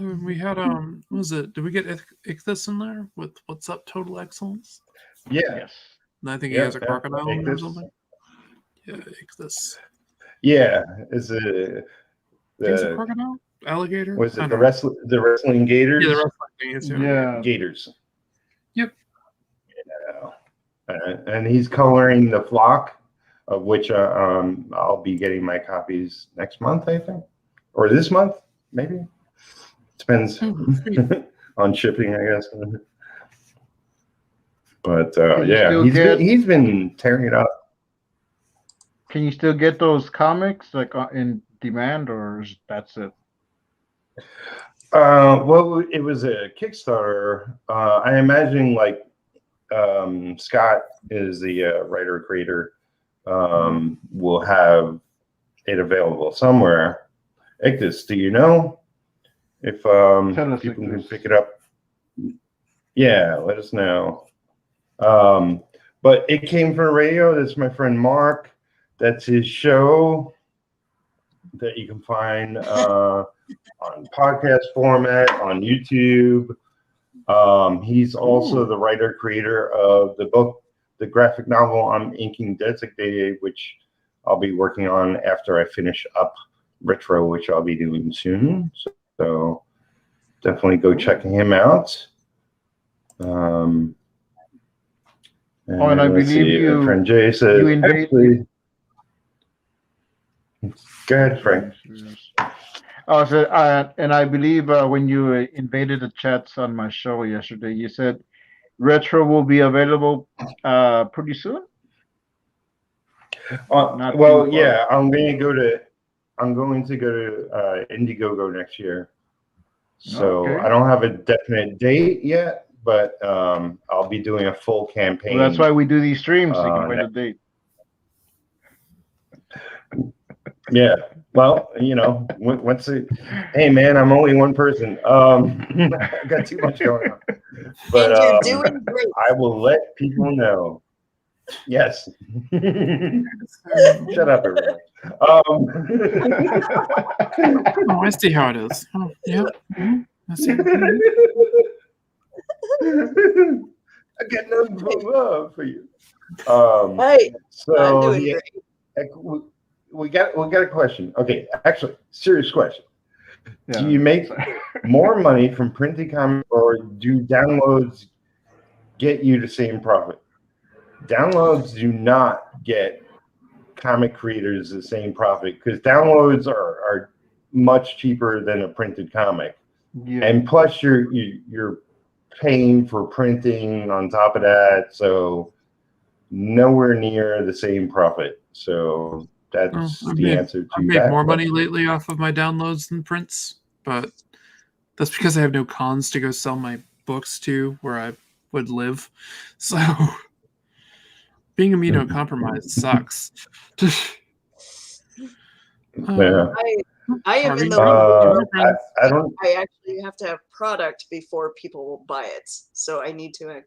We had what was it? Did we get Ichthus in there with What's Up Total Excellence? Yeah. Yes. And I think he Yeah, has a crocodile in there or Ichthus. something. Yeah, Ichthus. Yeah. Is it Is it crocodile? Alligator? was I it don't the wrestling gators? know. Yeah, the wrestling thing is Yeah. Gators. Yep. And he's coloring the flock, of which I'll be getting my copies next month, I think, or this month, maybe. Depends on shipping, I guess. But Can you still he's been tearing it up. Can you still get those comics like in demand, or that's it? Well, it was a Kickstarter. I imagine like Scott is the writer creator. Will have it available somewhere. Ichthus, do you know if people can pick it up? Yeah, let us know. But it came from radio. That's my friend Mark. That's his show that you can find on podcast format on YouTube. He's also the writer creator of the book, the graphic novel I'm inking Designated, which I'll be working on after I finish up Retro, which I'll be doing soon. So definitely go check him out. and I let's believe see, you. friend Jay says, you invade. actually, go ahead, Frank. Oh, so, and I believe when you invaded the chats on my show yesterday, you said Retro will be available pretty soon. Not Well, too far. yeah, I'm going to go to Indiegogo next year. So Okay. I don't have a definite date yet, but I'll be doing a full campaign. Well, that's why we do these streams, so you can find the date. Yeah. Well, you know, hey man, I'm only one person. I've got too much going on. But and you're doing great. I will let people know. Yes. Shut up, everybody. Oh, I see how it is. Oh, yep. I see. I got nothing but love for you. Hey, I'm So doing yeah, great. we got a question. Okay, actually, serious question. Yeah. Do you make more money from printing comics, or do downloads get you the same profit? Downloads do not get comic creators the same profit because downloads are much cheaper than a printed comic. Yeah. And plus you're paying for printing on top of that, so nowhere near the same profit. So that's the answer to that. I've made more money lately off of my downloads than prints, but that's because I have no cons to go sell my books to where I would live. So being immunocompromised sucks. Yeah. I am in the I actually have to have product before people will buy it. So I need to,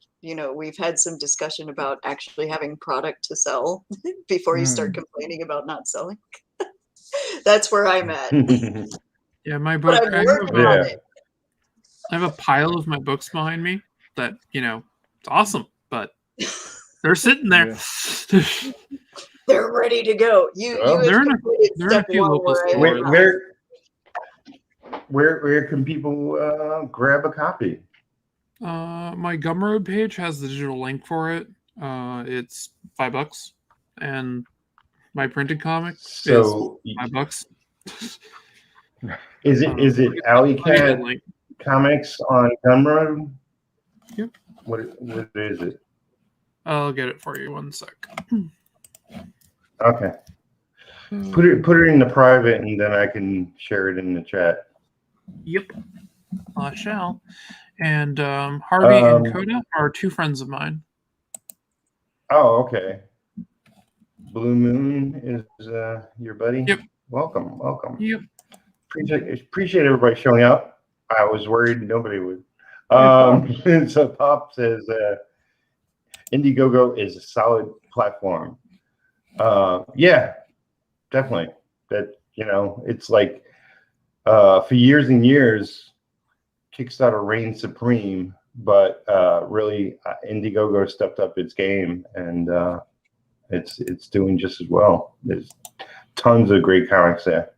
we've had some discussion about actually having product to sell before you start complaining about not selling. That's where I'm at. Yeah, my book. But I'm working on it. I have a pile of my books behind me that, it's awesome, but they're sitting there. Yeah. They're ready to go. They're in a few local stores. Where can people grab a copy? My Gumroad page has the digital link for it. It's $5, and my printed comic is $5. Is it Alley Cat Comics on Gumroad? Yep. What is it? I'll get it for you. One sec. Okay. Put it in the private, and then I can share it in the chat. Yep, I shall. And Harvey and Coda are two friends of mine. Oh, okay. Blue Moon is your buddy? Yep. Welcome. Yep. Appreciate everybody showing up. I was worried nobody would. So Pop says Indiegogo is a solid platform. Yeah, definitely. That it's like for years and years, Kickstarter reigned supreme, but really Indiegogo stepped up its game, and it's doing just as well. There's tons of great comics there.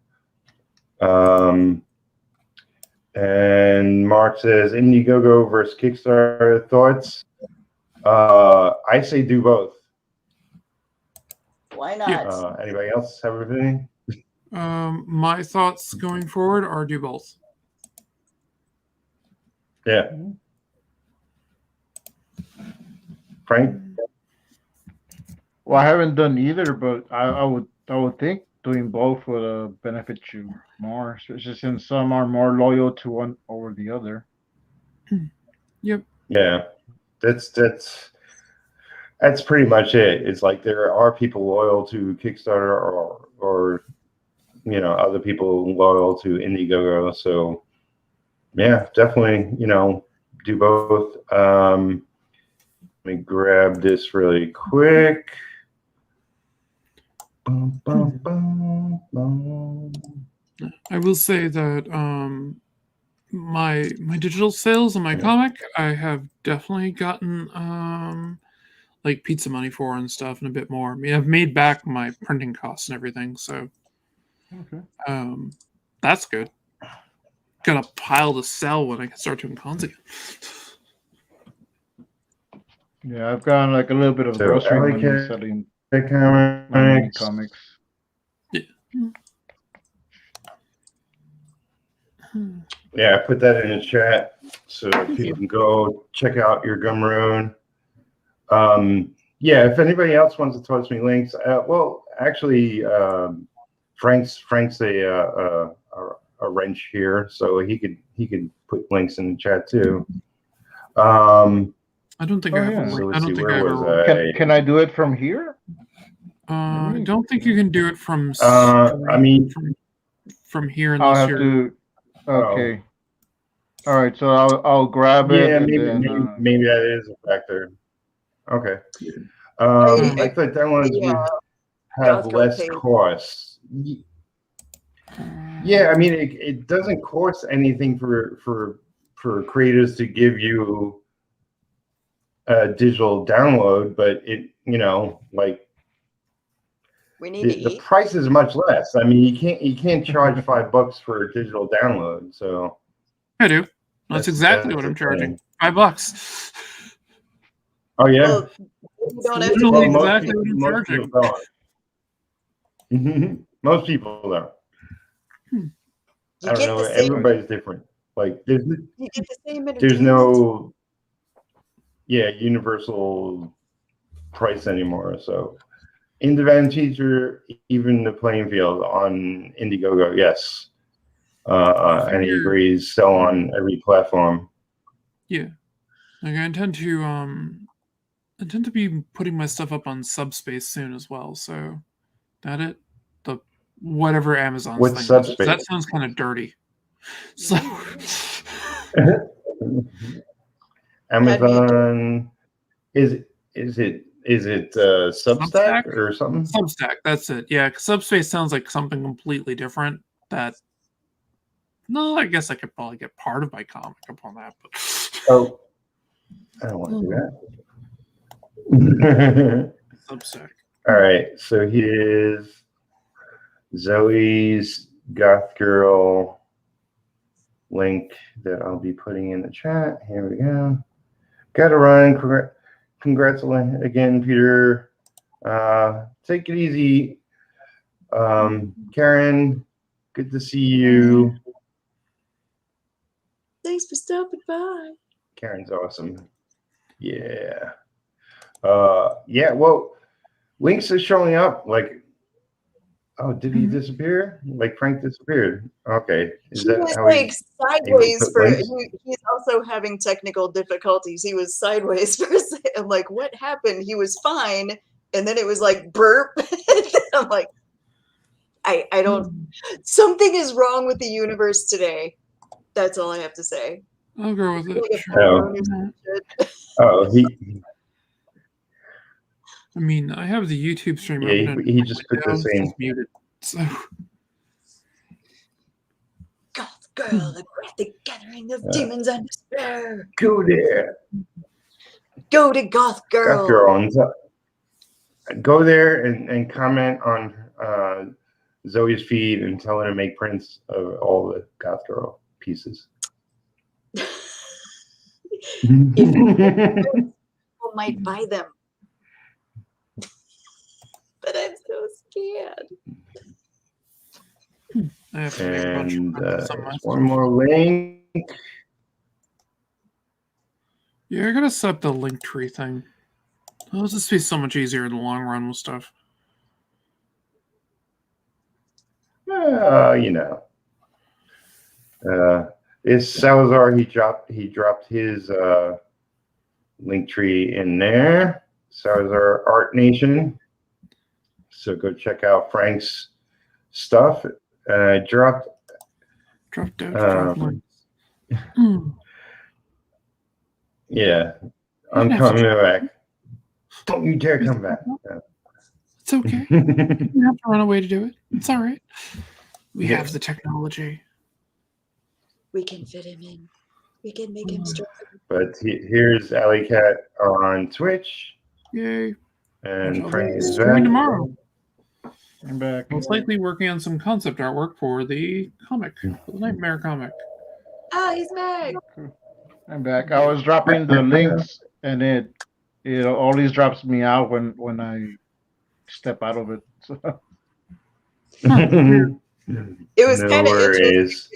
And Mark says Indiegogo versus Kickstarter thoughts. I say do both. Why not? Anybody else have anything? My thoughts going forward are do both. Yeah. Frank? Well, I haven't done either, but I would think doing both would benefit you more, especially since some are more loyal to one over the other. Yep. Yeah. That's pretty much it. It's like there are people loyal to Kickstarter or other people loyal to Indiegogo. So yeah, definitely, do both. Let me grab this really quick. I will say that my digital sales and my comic, I have definitely gotten like pizza money for and stuff, and a bit more. I mean, I've made back my printing costs and everything, so Okay. that's good. Got a pile to sell when I can start doing cons again. Yeah, I've gotten like a little bit of So, grocery Alley money Cat selling my mini comics. comics. Yeah, I put that in the chat so people can go check out your Gumroad. Yeah, if anybody else wants to toss me links, well, actually, Frank's a wrench here, so he could put links in the chat too. I don't think I have. yeah. A So link. I let's see, don't think where I have was a. Can I do it from here? I don't think you can do it from. I mean, from here I'll unless have you're. to. Okay. All right, so I'll grab it yeah, and maybe then. maybe that is a factor. Okay. I thought that ones would have Goth Girl less page. costs. Yeah, I mean, it doesn't cost anything for creators to give you a digital download, but it, like We need to the eat. price is much less. I mean, you can't charge $5 for a digital download. So I do. That's exactly what the I'm charging. thing. $5. Oh yeah. Well, you don't have to Literally pay. Well, exactly what I'm most charging. people don't. Most people don't. You I don't get know. the same. Everybody's different. Like You get the same there's entertainment. no universal price anymore. So independent teacher, even the playing field on Indiegogo, yes. And he agrees, sell on every platform. Yeah. Like I intend to be putting my stuff up on Subspace soon as well. So that the whatever Amazon's What's thing is. Subspace? That sounds kind of dirty. So Amazon is it Substack or something? Substack, that's it. Yeah, 'cause Subspace sounds like something completely different. No, I guess I could probably get part of my comic up on that, but Oh, I don't want to do that. Substack. All right, so here's Zoe's Goth Girl link that I'll be putting in the chat. Here we go. Gotta run. Congrats again, Peter. Take it easy. Karen, good to see you. Thanks for stopping by. Karen's awesome. Yeah. Well, links are showing up. Like, oh, did he disappear? Like Frank disappeared. Okay. Is He that was how like sideways put for. links? He's also having technical difficulties. He was sideways for a second. I'm like, what happened? He was fine, and then it was like burp. I'm like, I don't. Something is wrong with the universe today. That's all I have to say. I'll go with it. Like a Sure. phone or some shit. Oh, I mean, I have the YouTube stream Yeah, open. he just put the It's same. just muted. So Goth Girl, the graphic gathering of demons and despair. Go there. Go to Goth Girl. Goth Girl. Go there and comment on Zoe's feed and tell her to make prints of all the Goth Girl pieces. People might buy them. But I'm so scared. I have to make a bunch of And prints on my one more link. Yeah, I gotta set up the link tree thing. It'll just be so much easier in the long run with stuff. It's Salazar. He dropped his link tree in there. Salazar Art Nation. So go check out Frank's stuff. Dropped links. Yeah, I'm coming back. Don't you dare come back. It's okay. You don't have to run away to do it. It's all right. We have the technology. We can fit him in. We can make him stronger. But here's Alley Cat on Twitch, Yay. and I'll Frank be is streaming back. tomorrow. I'm back. Most likely working on some concept artwork for the comic, the Nightmare comic. Ah, he's back. I'm back. I was dropping the links, and it always drops me out when I step out of it. So. It was No kind of interesting. worries.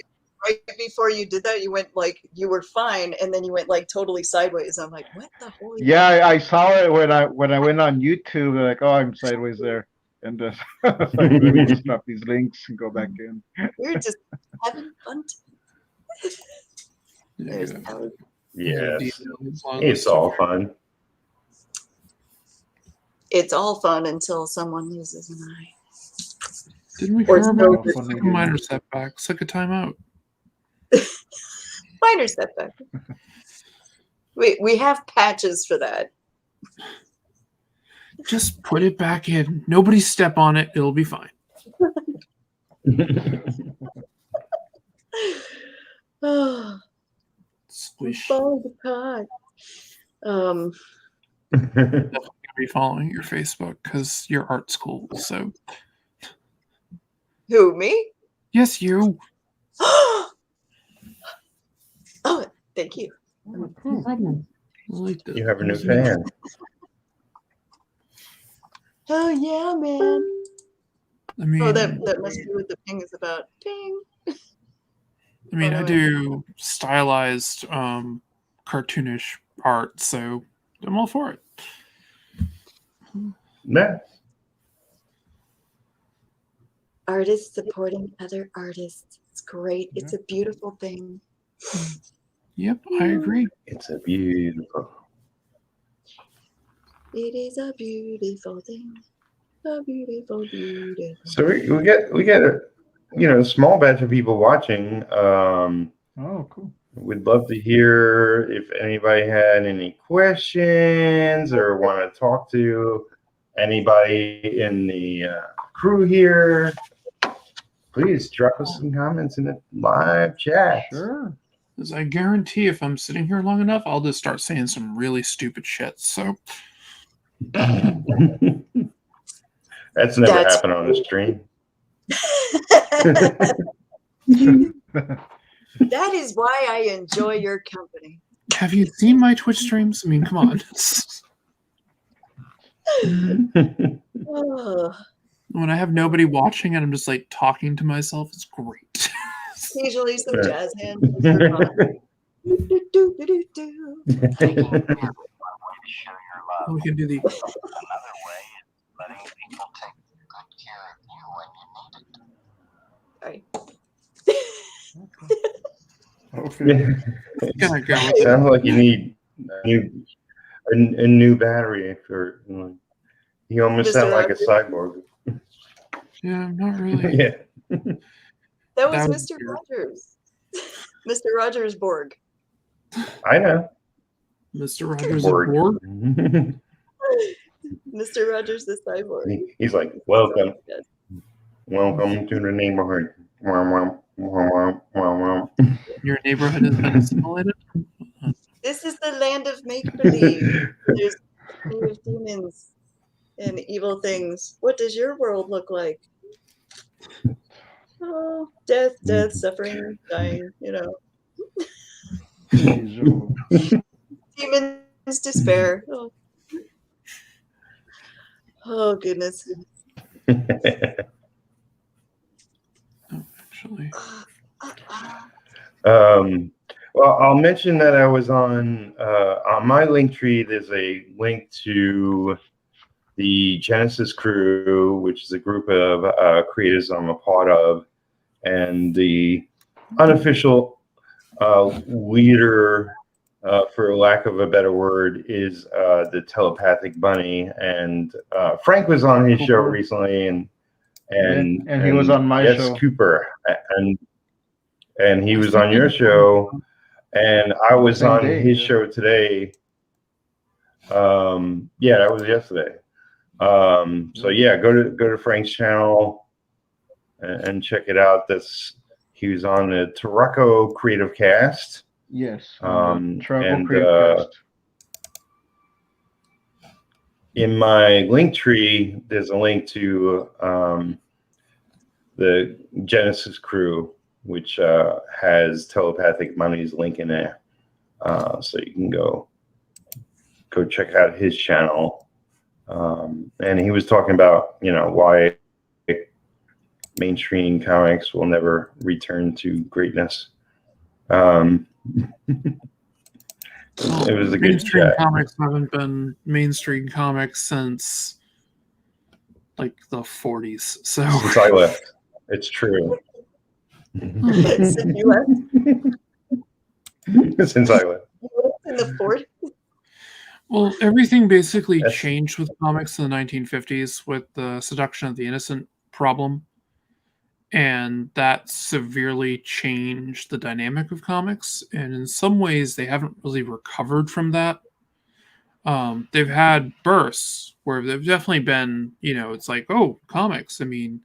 Right before you did that, you went like you were fine, and then you went like totally sideways. I'm like, what the holy? Yeah, I saw it when I went on YouTube. Like, oh, I'm sideways there, and I was like, let me just drop these links and go back in. We're just having fun. There's Yeah. Alex. Yes, it's all fun. It's all fun until someone loses an eye. Didn't we Or hear no, about a minor setbacks? Like a timeout. Minor setback. We have patches for that. Just put it back in. Nobody step on it. It'll be fine. Oh, Squish. falling apart. Definitely be following your Facebook because your art's cool. So Who, me? yes, you. Oh, thank you. No problem. I like that. You have a new fan. Oh yeah, man. I mean, Oh, that must be what the ping is about. Ping. I do stylized, cartoonish art, so I'm all for it. Nah. Artists supporting other artists. It's great. It's a beautiful thing. Yep, I agree. It's a beautiful. It is a beautiful thing. A beautiful, beautiful. So we get a small batch of people watching. Oh, cool. We'd love to hear if anybody had any questions or want to talk to anybody in the crew here. Please drop us some comments in the live chat. Sure. Because I guarantee if I'm sitting here long enough, I'll just start saying some really stupid shit. So That's never happened on the stream. That is why I enjoy your company. have you seen my Twitch streams? I mean, come on. Oh, When I have nobody watching and I'm just like talking to myself, it's great. occasionally some jazz hands. For fun. Do, do, do, do, do. One way to show your love. We can do the Another way is letting people take good care of you when you need it. Okay. gonna go with it. Sounds like you need a new battery for. You almost sound like a cyborg. Yeah, not really. Yeah. That was That was Mr. weird. Rogers. Mr. Rogers Borg. I know. Mr. Rogers Borg. of Borg. Mr. Rogers the cyborg. He's like, welcome Yes. to the neighborhood. Wah, wah, wah. Your neighborhood has been assimilated. This is the land of make believe. There's plenty of demons and evil things. What does your world look like? Oh, death, suffering, dying, Jeez, demons, despair. Oh goodness. Actually, Well, I'll mention that I was on my link tree. There's a link to the Genesis crew, which is a group of creators I'm a part of, and the unofficial leader, for lack of a better word, is the telepathic bunny. And Frank was on his show Cooper. recently, and he was on my yes, show. Cooper, and he was on your show, and I was Same on day, his yeah. show today. Yeah, that was yesterday. So yeah, go to Frank's channel and check it out. He was on the Tarocco Creative Cast. Yes. And, Creative Cast. In my link tree, there's a link to the Genesis crew, which has Telepathic Money's link in there. So you can go check out his channel. And he was talking about, why mainstream comics will never return to greatness. It was a good mainstream chat. comics haven't been mainstream comics since like the 40s. So Since I left, it's true. Since you left, Since I left. you left in the 40s. well, everything basically That's- changed with comics in the 1950s with the seduction of the innocent problem. And that severely changed the dynamic of comics. And in some ways, they haven't really recovered from that. They've had bursts where they've definitely been, it's like, oh, comics. I mean,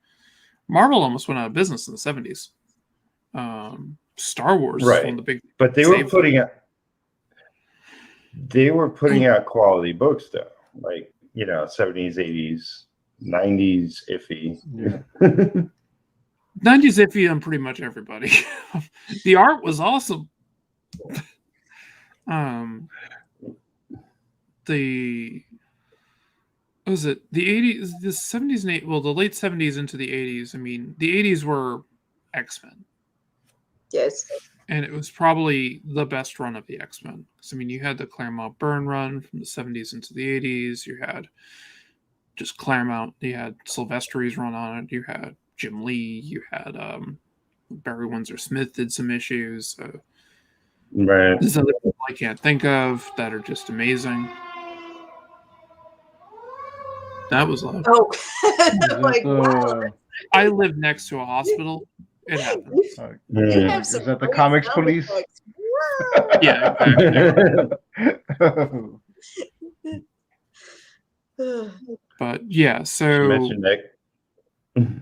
Marvel almost went out of business in the 70s. Star Wars was one of the big. But they were putting out quality books though, like 70s, 80s, 90s iffy. Yeah. 90s iffy on pretty much everybody. The art was awesome. The 80s, the 70s and 80s, well, the late 70s into the 80s. I mean, the 80s were X-Men. Yes. And it was probably the best run of the X-Men. Because, I mean, you had the Claremont Byrne run from the 70s into the 80s. You had just Claremont. You had Silvestri's run on it. You had Jim Lee. You had Barry Windsor Smith did some issues. Right. There's other people I can't think of that are just amazing. That was loud. Oh, Is like, that wow. I live next to a hospital. It happened. You Mm. have Is some that the great comics sound police? effects. Wow. Yeah, exactly. But yeah, You so mentioned X. Hmm?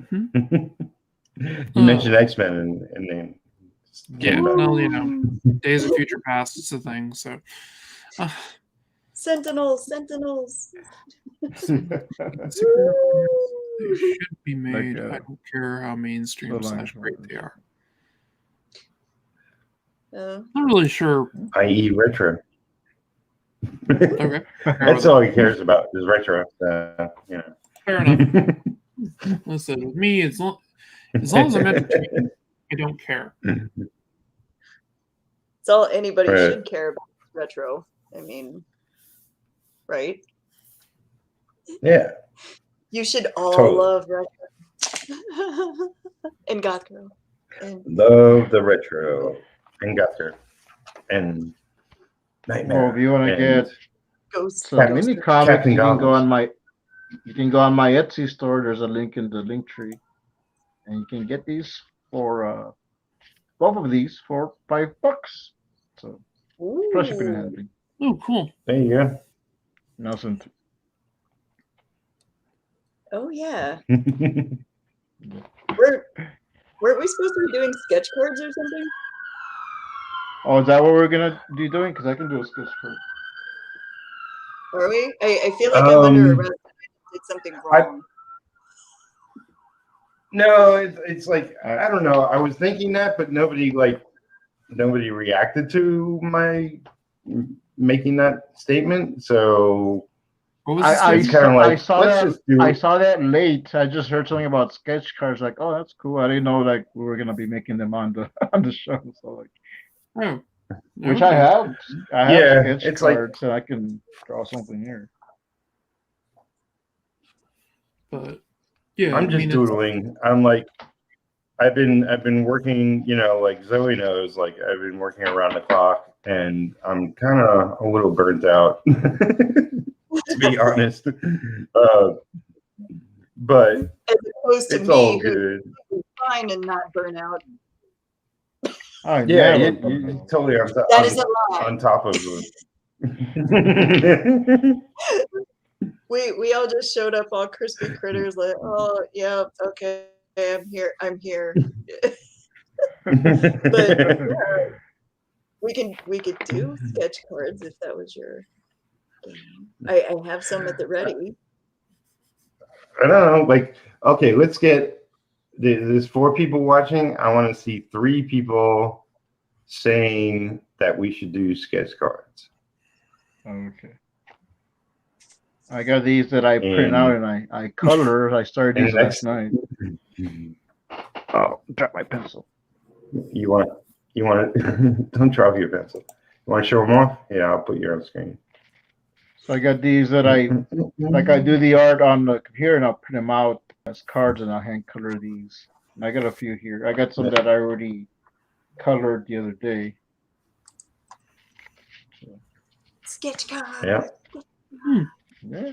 You mentioned X-Men and then yeah, well, Days of Future Past is a thing. So Sentinels. they should be made. Like, I don't care how mainstream / great they are. Not really sure. i.e. retro. Okay, That's all he cares about is retro. fair enough. Listen, with me, as long as I'm entertained, I don't care. It's all anybody Right. should care about retro. I mean, right? Yeah. You should all Totally. love retro. And Goth Girl. And Love the retro and Guthrie and Nightmare. Well, if you want to and get Ghost. some mini Ghost. comics, Captain you can go Goblins. on my Etsy store. There's a link in the link tree, and you can get these for both of these for $5. So plus shipping and Ooh. handling. Oh, cool. There you go. Nothing. Oh yeah. Weren't we supposed to be doing sketch cards or something? Oh, is that what we're gonna be doing? Because I can do a sketch card. Are we? I feel like I'm under arrest. I did something wrong. No, it's like I don't know. I was thinking that, but nobody reacted to my making that statement. So What was I this? kind of like, I saw let's that. just do I it. saw that late. I just heard something about sketch cards. Like, oh, that's cool. I didn't know like we were gonna be making them on the on the show. So like, Oh, which okay. I have. I have Yeah, sketch it's like- cards, and I can draw something here. But yeah, I'm I just mean, doodling. I'm like, I've been working, like Zoe knows, like I've been working around the clock, and I'm kind of a little burnt out, to be honest. But As opposed to it's all me, who's good. fine and not burn out. I Yeah, never you totally on, That is a lie. on top of it. We all just showed up all crispy critters like, oh yeah, okay, I'm here. But we could do sketch cards if that was your game. I have some at the ready. I don't know. Like, okay, let's get. There's 4 people watching. I want to see 3 people saying that we should do sketch cards. Okay. I got these that I print out and I color. I started these last night. Oh, drop my pencil. You want don't drop your pencil. You want to show them off? Yeah, I'll put you on screen. So I got these that I do the art on the computer and I'll print them out as cards and I'll hand color these. And I got a few here. I got some that I already colored the other day. Sketch card. Yeah. Yeah.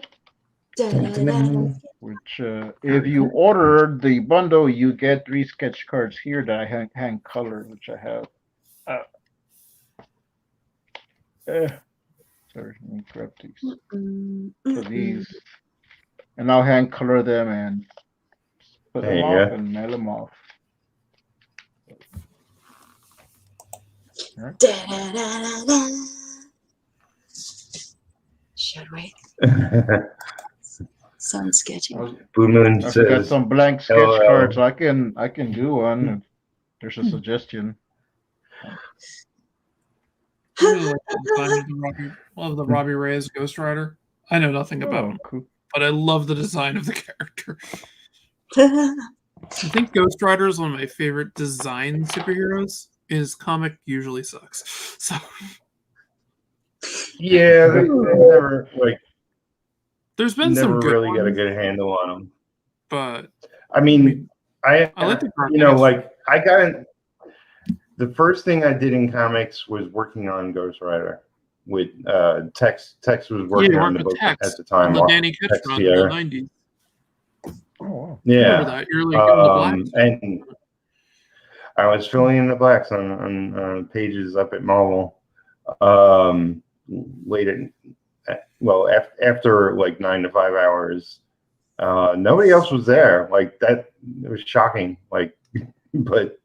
Da-da-da-da. Which, if you order the bundle, you get 3 sketch cards here that I hand colored, which I have. Sorry, let me grab these. So these, and I'll hand color them and put them off and mail them off. All right. Da-da-da-da-da. Should we? Sounds sketchy. Blue Moon I got says, some blank sketch LOL. cards. I can do one if there's a suggestion. I really like the design of the Robbie Reyes Ghost Rider. I know nothing about him, Cool. but I love the design of the character. I think Ghost Rider is one of my favorite design superheroes. His comic usually sucks. So yeah, they never like there's been never some good really ones, got a good handle on them. but I mean, I like the you know, like I got the first thing I did in comics was working on Ghost Rider with Tex. Tex was working on the book at the time. The Danny Ketch Tex run in the 90s. Oh, wow. Yeah, Remember that? You're like in the black. and I was filling in the blacks on pages up at Marvel. Late at after like 9 to 5 hours. Nobody else was there. Like that, it was shocking. Like, but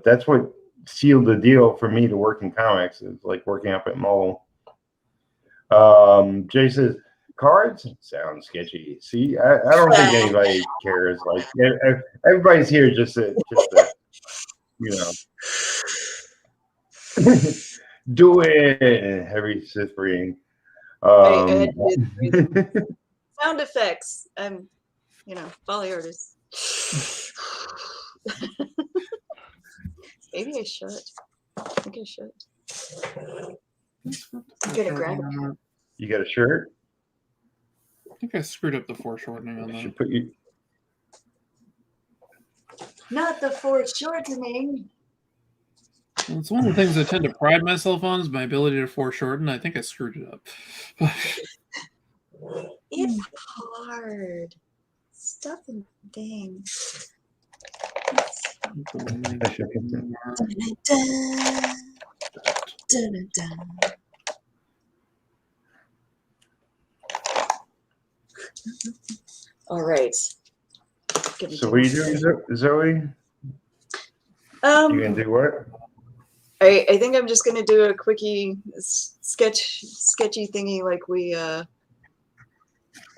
that's what sealed the deal for me to work in comics, is like working up at Marvel. Jay says cards sound sketchy. See, I don't think anybody cares. Like everybody's here just to you know. Do it, heavy Sith ring. I had to do sound effects. I'm, Foley artist. Maybe I should. I think I should. I'm gonna grab it. You got a shirt? I think I screwed up the foreshortening on I that. should put you. Not the foreshortening. It's one of the things I tend to pride myself on is my ability to foreshorten. I think I screwed it up. It's hard. Stuff and things. All right. So what are you doing, Zoe? You gonna do what? I think I'm just gonna do a quickie sketchy thingy like we I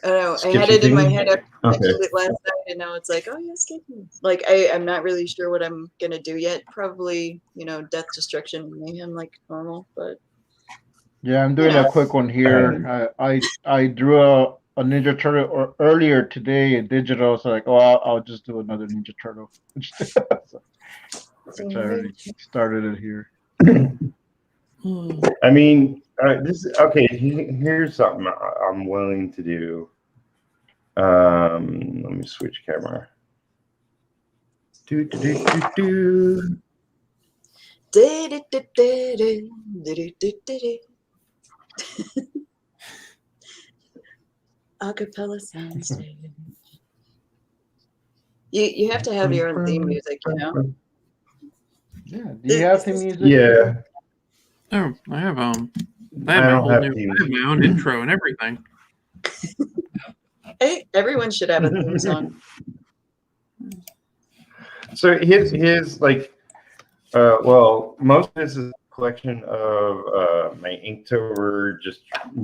don't know. Sketchy I had it in my thingy? head. I Okay. mentioned it last night, and now it's like, oh yeah, sketchy. Like I'm not really sure what I'm gonna do yet. Probably, death, destruction, mayhem, like normal. But Yeah, I'm doing a quick one here. I drew a Ninja Turtle earlier today in digital, so like, I'll just do another Ninja Turtle. Which I already started it here. I mean, this okay. Here's something I'm willing to do. Let me switch camera. Acapella sound stage. You have to have your own theme music, Yeah. Do you have the music? Yeah. Oh, I have I my don't whole have new, theme. I have my own intro and everything. Hey, everyone should have a theme song. So here's like Well, most of this is a collection of my Inktober, just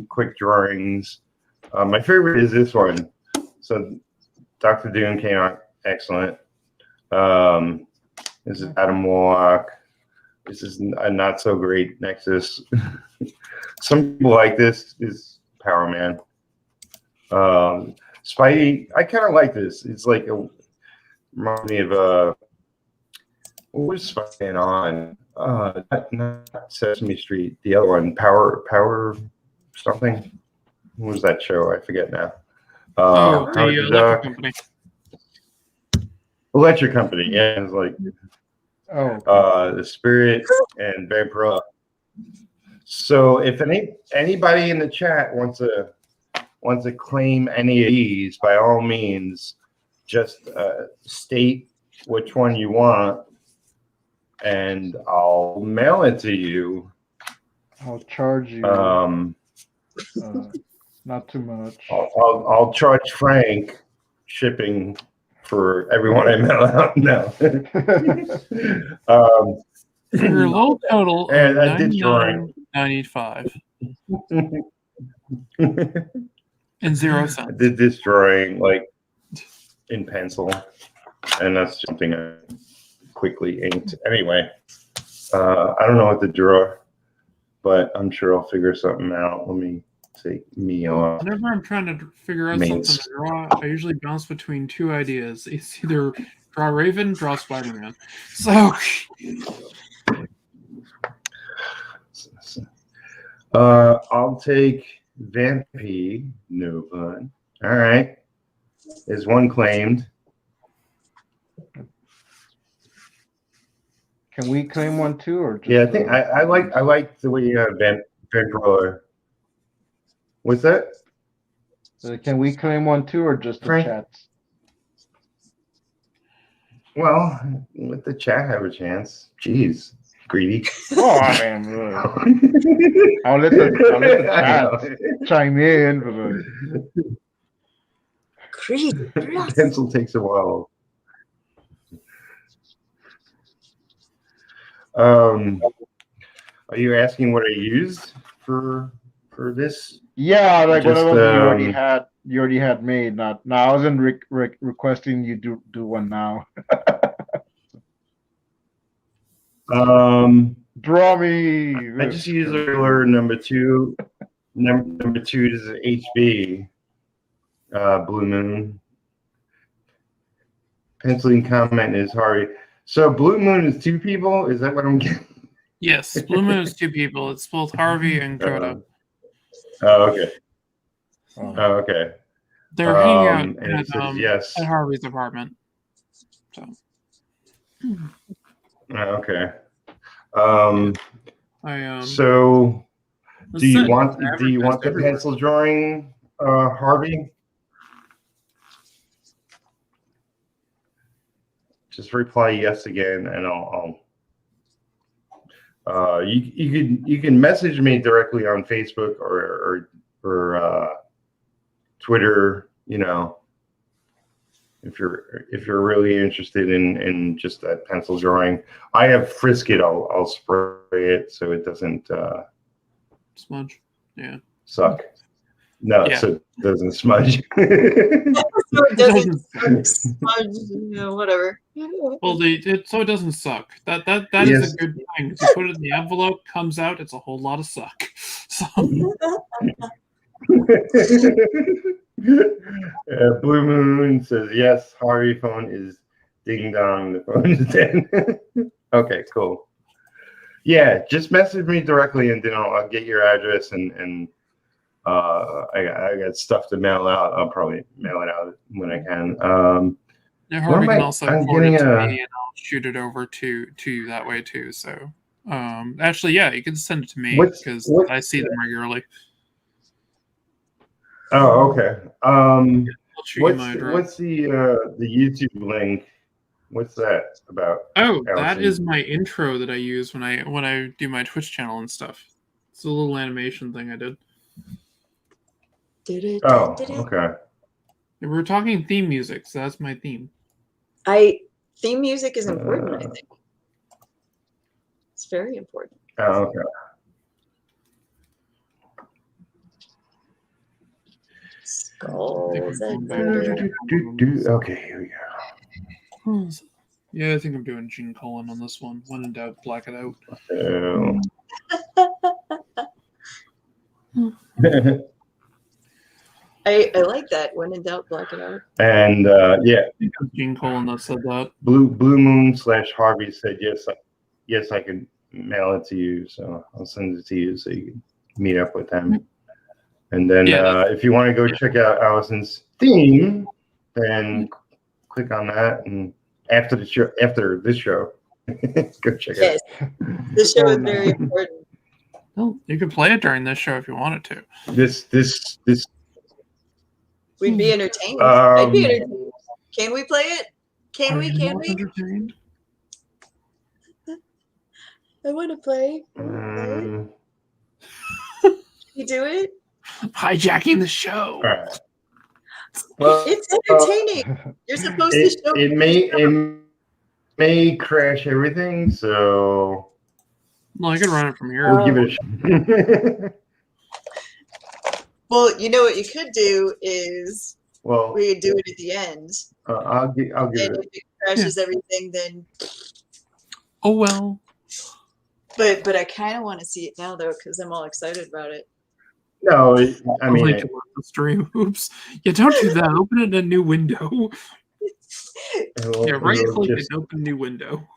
quick drawings. My favorite is this one. So Dr. Doom came out excellent. This is Adam Warlock. This is a not so great Nexus. Some people like this. Is Power Man. Spidey, I kind of like this. It's like reminds me of what was Spider-Man on? Not Sesame Street. The other one, Power something. What was that show? I forget now. The Howard the Electric Duck. Company. Electric Company. Yeah, it's like the Spirit and Vampira. So if anybody in the chat wants to claim any of these, by all means, just state which one you want, and I'll mail it to you. I'll charge you. Not too much. I'll charge Frank shipping for everyone I mail out now. For your low total And of I did drawing. $99.95 and 0 I cents. did this drawing like in pencil, and that's something I quickly inked. Anyway, I don't know what to draw, but I'm sure I'll figure something out. Let me take me off. Whenever I'm trying to figure out something to draw, I usually bounce between two ideas. It's either draw Raven, draw Spider-Man. So I'll take Vampy. No fun. All right. There's one claimed. Can we claim one too, or just, Yeah, I think I like the way you have Vampiro. What's that? can we claim one too, or just the Frank? chats? Well, let the chat have a chance. Jeez, greedy. Oh, I mean, I'll let the chat chime in. Creed. Pencil takes a while. Are you asking what I used for this? Yeah, like Just, whatever you already had made. Not no, I wasn't requesting you do one now. Draw me. I just use regular number two. Number two is HB. Blue Moon. Penciling comment is Harvey. So Blue Moon is two people? Is that what I'm getting? yes, Blue Moon is two people. It's both Harvey and Coda. Okay. Okay. They're hanging out and it says yes. at Harvey's apartment. So. Okay. So do you want the pencil drawing, Harvey? Just reply yes again, and I'll you can message me directly on Facebook or Twitter. You know, if you're really interested in just that pencil drawing. I have Frisket. I'll spray it so it doesn't smudge. Yeah. Suck. No, Yeah. so it doesn't smudge. So it doesn't smudge, whatever. Well, so it doesn't suck. That Yes. is a good thing. If you put it in the envelope, comes out, it's a whole lot of suck. So Blue Moon says yes. Harvey phone is ding dong. The phone is dead. Okay, cool. Yeah, just message me directly, and then I'll get your address, and I got stuff to mail out. I'll probably mail it out when I can. yeah, Harvey can also forward it to me, and I'll shoot it over to you that way too. So, actually, yeah, you can send it to me because I see them regularly. Oh, okay. I'll shoot you my address. What's the YouTube link? What's that about? Oh, that Allison? is my intro that I use when I do my Twitch channel and stuff. It's a little animation thing I did. Oh, okay. We were talking theme music, so that's my theme. Theme music is important, I think. It's very important. Oh, okay. Skulls and thunder. Okay, here we go. Yeah, I think I'm doing Gene Colan on this one. When in doubt, black it out. So, I like that. When in doubt, black it out. and yeah, I think it was Gene Colan that said that. Blue Moon / Harvey said yes, I can mail it to you. So I'll send it to you so you can meet up with them. And then if you want to go check out Allison's theme, then click on that. And after this show, go check it out. This show is very important. Well, you could play it during this show if you wanted to. This We'd be entertained. I'd be entertained. Can we play it? Can we? Entertained? I want to play. You do it? Hijacking the show. All right. Well, It's entertaining. You're supposed to show. It may crash everything, so Well, I could run it from here. we'll give it a shot. Well, you know what you could do is Well, we could do it at the end. I'll give And it. if it crashes everything, then. Oh well. But I kind of want to see it now though, because I'm all excited about it. No, I mean, Like the stream. Oops. Yeah, don't do that. Open it in a new window. Yeah, right click and open new window.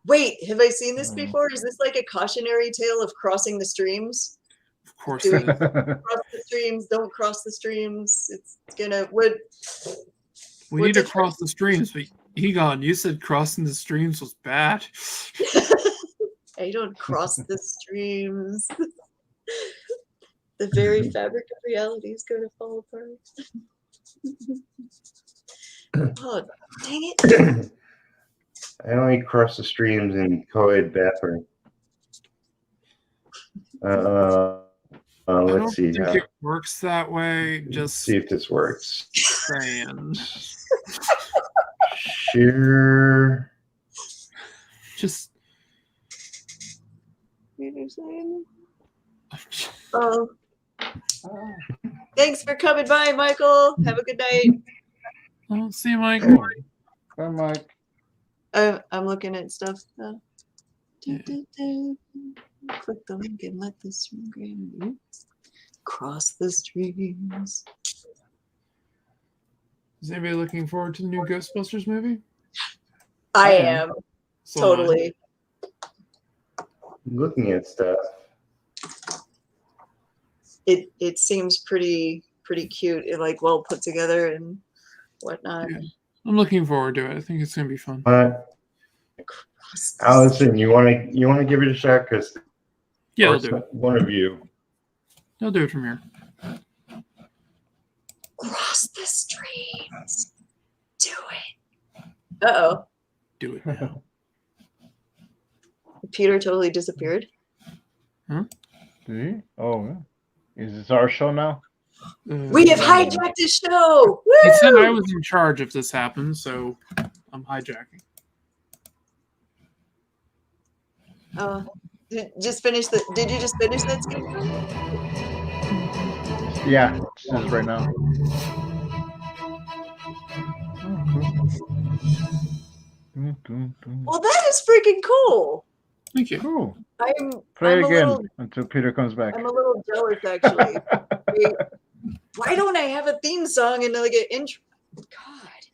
Wait, have I seen this before? Is this like a cautionary tale of crossing the streams? Of course. Doing cross the streams, don't cross the streams. It's gonna would. We need to cross the streams, but Egon, you said crossing the streams was bad. I don't cross the streams. The very fabric of reality is going to fall apart. Oh, dang it. I only cross the streams in co-ed bathroom. Let's see. I don't think it works that way. Just see if this works. saying. Share. Just. Oh. Thanks for coming by, Michael. Have a good night. Oh, see, Mike. Bye, Mike. I'm looking at stuff. Yeah. Click the link and let the stream cross the streams. Is anybody looking forward to the new Ghostbusters movie? I am. So Totally. Looking at stuff. It seems pretty cute. It like well put together and whatnot. Yeah. I'm looking forward to it. I think it's gonna be fun. Allison, you want to give it a shot? Because Yeah, I'll do it. One of you. I'll do it from here. Cross the streams. Do it. Uh-oh. Do it now. Peter totally disappeared. Did he? Oh, yeah. Is this our show now? We have hijacked his show. Woo! He said I was in charge if this happens, so I'm hijacking. Did you just finish that scene? Yeah, it says right now. Well, that is freaking cool. Thank you. Cool. Play I'm again a little, until Peter comes back. I'm a little jealous, actually. Why don't I have a theme song and like an intro? God,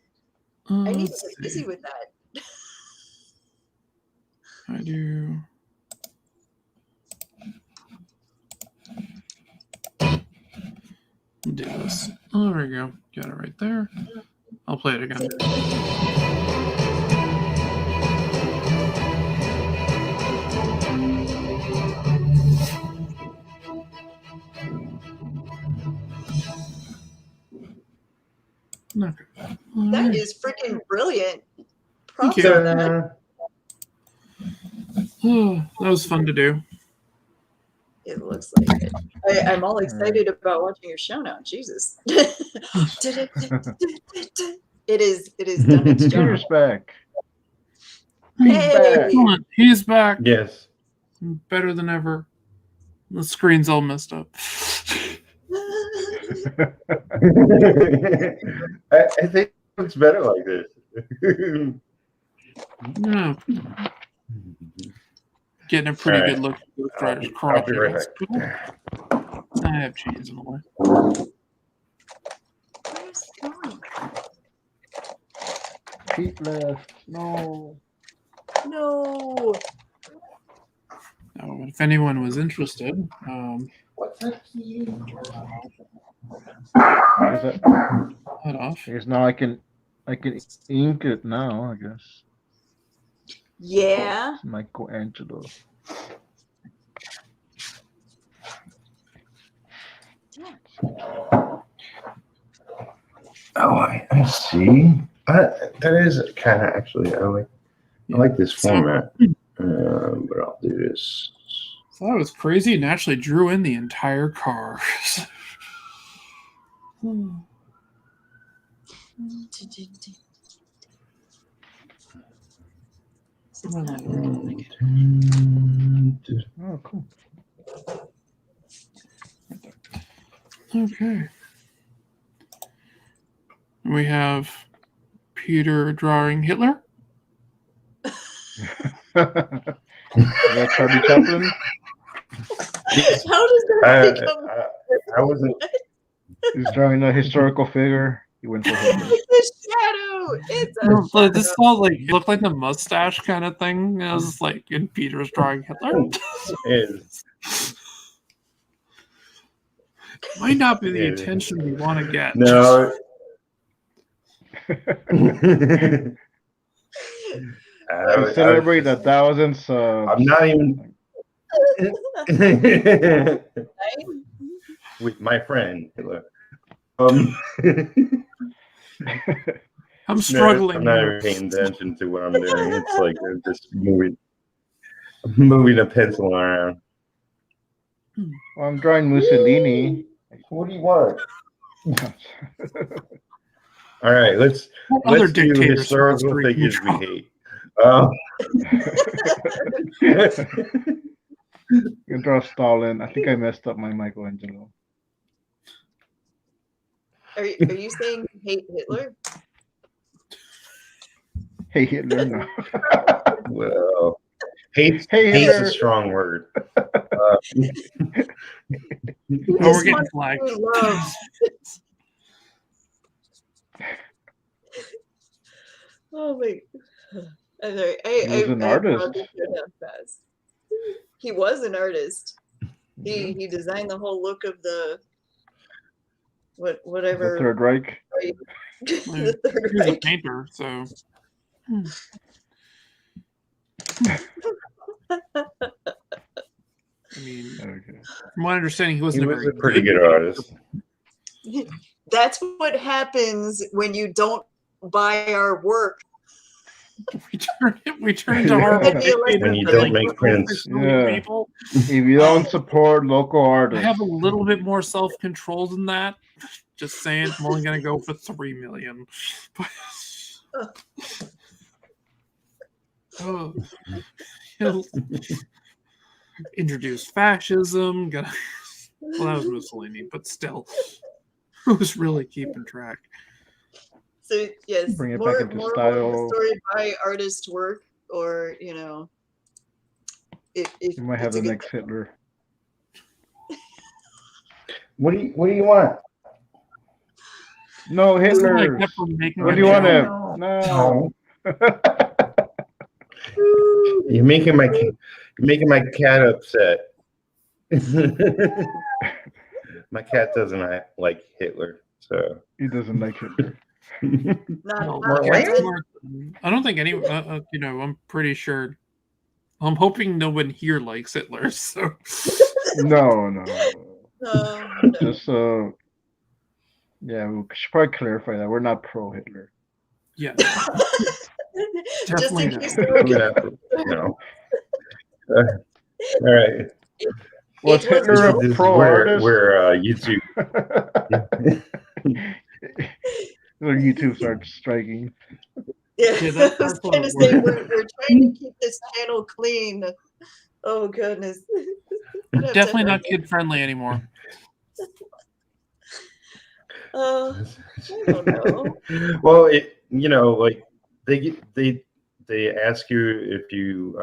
I need to get busy with that. I do. Do this. Oh, there we go. Got it right there. I'll play it again. Okay. That is freaking brilliant. Thank Props you. on that. That was fun to do. It looks like it. I'm all excited about watching your show now. Jesus. It is done its job. Peter's back. Hey. Excellent. He's back. Yes. Better than ever. The screen's all messed up. I think it's better like this. No. Getting a pretty good look at Ghost Rider's crotch. I'll be right back. I have chains in the way. Where's it going? Pete left. No. No. Now, if anyone was interested, What's that key? Is that? that off. I guess now I can ink it now. I guess. Yeah. Michelangelo. Oh, I see. That is kind of actually. I like this format, but I'll do this. So that was crazy and actually drew in the entire car. Oh, cool. Okay. We have Peter drawing Hitler. Is that Charlie Chaplin? How does that become I wasn't. He's drawing a historical figure. He went for Hitler. it's a shadow? It's a shadow. This all like it looked like the mustache kind of thing. It was like in Peter's drawing Hitler. Is Might not be the attention we want to get. no. To celebrate 1,000 subs. I'm not even with my friend Hitler. I'm struggling. I'm not here. even paying attention to what I'm doing. It's like I'm just moving a pencil around. Well, I'm drawing Mussolini. What do you want? All right, let's Other do dictators historical from figures history we hate. You can draw Stalin. I think I messed up my Michelangelo. Are you saying you hate Hitler? Hey Hitler, no. Well, hate's Hitler. a strong word. Oh, we're getting flagged. Love. Oh my! I'm sorry. He was an artist. Fast. He was an artist. He designed the whole look of the whatever. The Third Reich. The Third He was a Reich. painter, so. I mean, Okay. from my understanding, he He wasn't was a a very pretty good artist. That's what happens when you don't buy our work. We turn to horrible When dictators you that, don't like, make control prints. so many Yeah. people. If you don't support local I artists, have a little bit more self-control than that. Just saying, I'm only gonna go for 3 million. Oh, he'll introduce fascism. Well, that was Mussolini, but still, who's really keeping track? So yes, Bring it more back into more style. of the story by artist work, or if you might have it's a the good next Hitler. What do you want? No Isn't it like Hitler. that from making What a do you want joke? to? No. You're making my cat upset. My cat doesn't like Hitler, so He doesn't like Hitler. No, not cats aren't- I don't think anyone. I'm pretty sure. I'm hoping no one here likes Hitler. So No. no. Just yeah, we should probably clarify that we're not pro Hitler. yeah, Just in Definitely case not. they were no. All right. Was Hitler Hitler This a is pro artist? where YouTube. Where YouTube starts striking. Yeah, Yeah, that's I was part trying to of say it. we're trying to keep this channel clean. Oh goodness. I'd have to Definitely have- not kid friendly anymore. I don't know. Well, like they ask you if you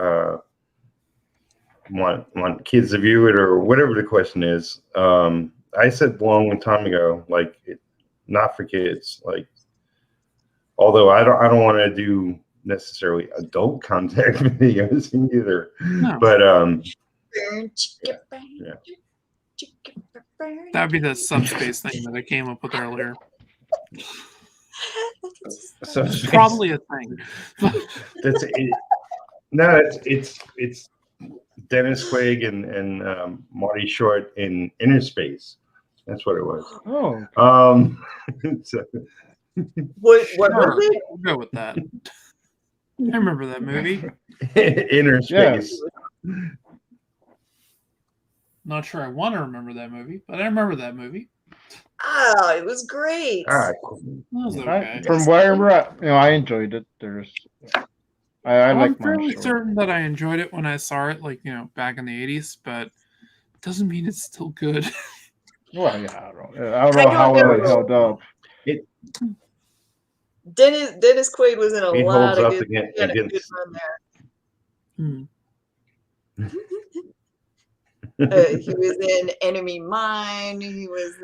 want kids to view it or whatever the question is. I said long time ago, like not for kids. Like, although I don't want to do necessarily adult content videos either, No. but That would be the subspace thing that I came up with earlier. so It's probably a thing. that's it. No, it's Dennis Quaid and Marty Short in Inner Space. That's what it was. Oh, So, What Sure, was it? we'll go with that. I remember that movie. Inner Yeah. Space. Not sure I want to remember that movie, but I remember that movie. Ah, it was great. All right, cool. That was okay. from where I remember, I enjoyed it. I I'm like fairly Marshall. certain that I enjoyed it when I saw it, like, back in the 80s, but it doesn't mean it's still good. Well, yeah, I don't know how well it held up. Dennis Quaid was in a He lot holds of up good. against. He had a good run there. He was in Enemy Mine. He was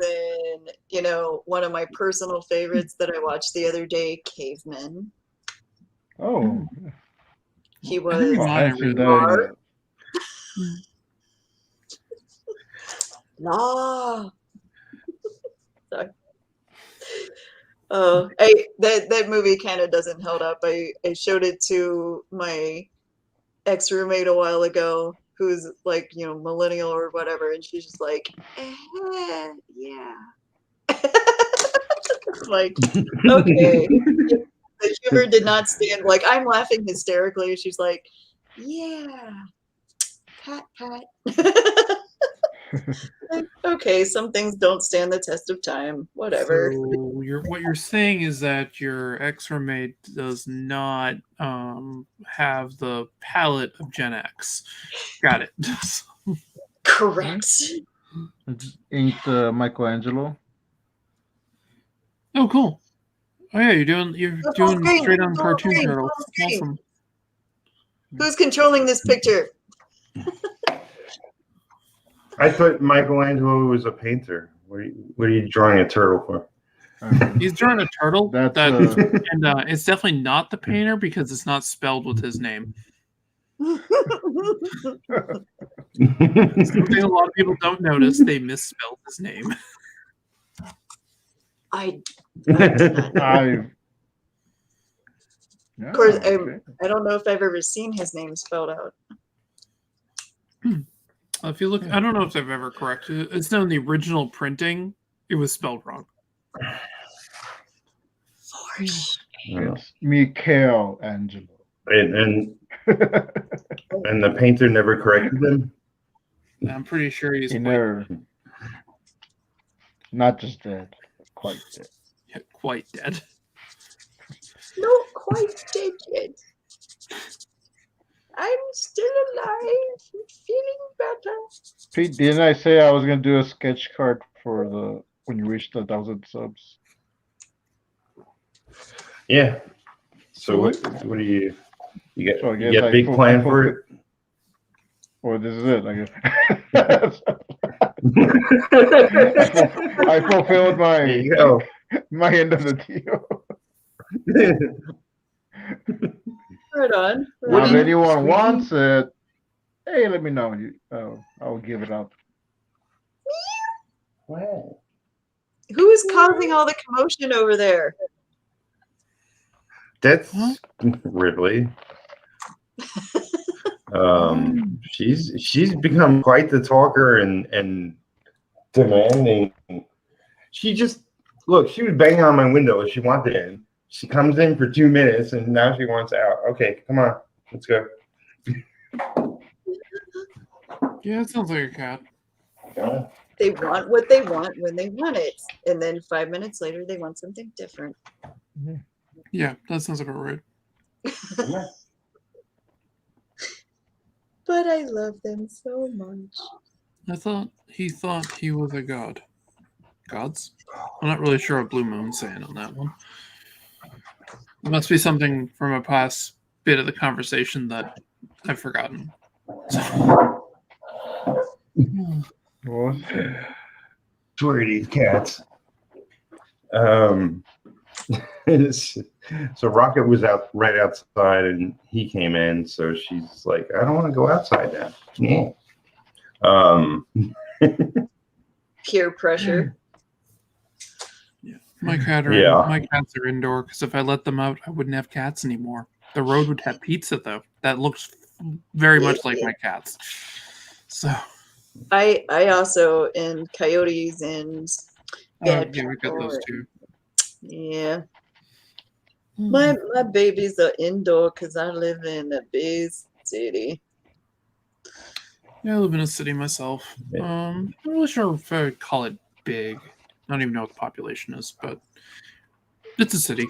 in, one of my personal favorites that I watched the other day, Cavemen. Oh, He I think was mine I see Lar. that. Law. Sorry. Oh, that movie kind of doesn't hold up. I showed it to my ex-roommate a while ago, who's like, millennial or whatever, and she's just like, yeah. Like, okay. The humor did not stand. Like, I'm laughing hysterically, and she's like, yeah, pat. Okay, some things don't stand the test of time. Whatever. So what you're saying is that your ex-roommate does not have the palate of Gen X. Got it. Correct. Ain't Michelangelo? Oh, cool. Oh yeah, you're doing great. straight on That's all Cartoon great. Turtles. That's great. Awesome. Who's controlling this picture? I thought Michelangelo was a painter. What are you drawing a turtle for? He's drawing a turtle. That's, And it's definitely not the painter because it's not spelled with his name. Something a lot of people don't notice. They misspelled his name. I did not know. Yeah, Of course, okay. I don't know if I've ever seen his name spelled out. If you look, I don't know if I've ever corrected it. It's known the original printing, it was spelled wrong. It's Michelangelo. and the painter never corrected them. I'm pretty sure he's He quite, never, not just dead, quite dead. quite dead. Not quite dead yet. I'm still alive, feeling better. Pete, didn't I say I was gonna do a sketch card for when you reach 1,000 subs? Yeah. So what do you get? So I You guess got a big plan for it? Or this is it, I guess. I fulfilled There you go. my end of the deal. Right on. Now, if anyone wants it, hey, let me know. I'll give it up. Wow. Who is causing all the commotion over there? That's Ripley. She's become quite the talker and demanding. She just she was banging on my window if she wanted in. She comes in for 2 minutes and now she wants out. Okay, come on, let's go. Yeah, it sounds like a cat. Yeah. They want what they want when they want it. And then 5 minutes later, they want something different. Yeah, that sounds about right. but I love them so much. I thought he was a god. Gods? I'm not really sure what Blue Moon's saying on that one. It must be something from a past bit of the conversation that I've forgotten. What? Swear these cats. So Rocket was out right outside, and he came in. So she's like, "I don't want to go outside now." Yeah. Peer pressure. Yeah. My cats are indoor because if I let them out, I wouldn't have cats anymore. The road would have pizza though. That looks very much like my cats. So I also and coyotes and bad yeah, we got those people. too. Yeah. My babies are indoor because I live in a big city. Yeah, I live in a city myself. I'm not really sure if I would call it big. I don't even know what the population is, but it's a city.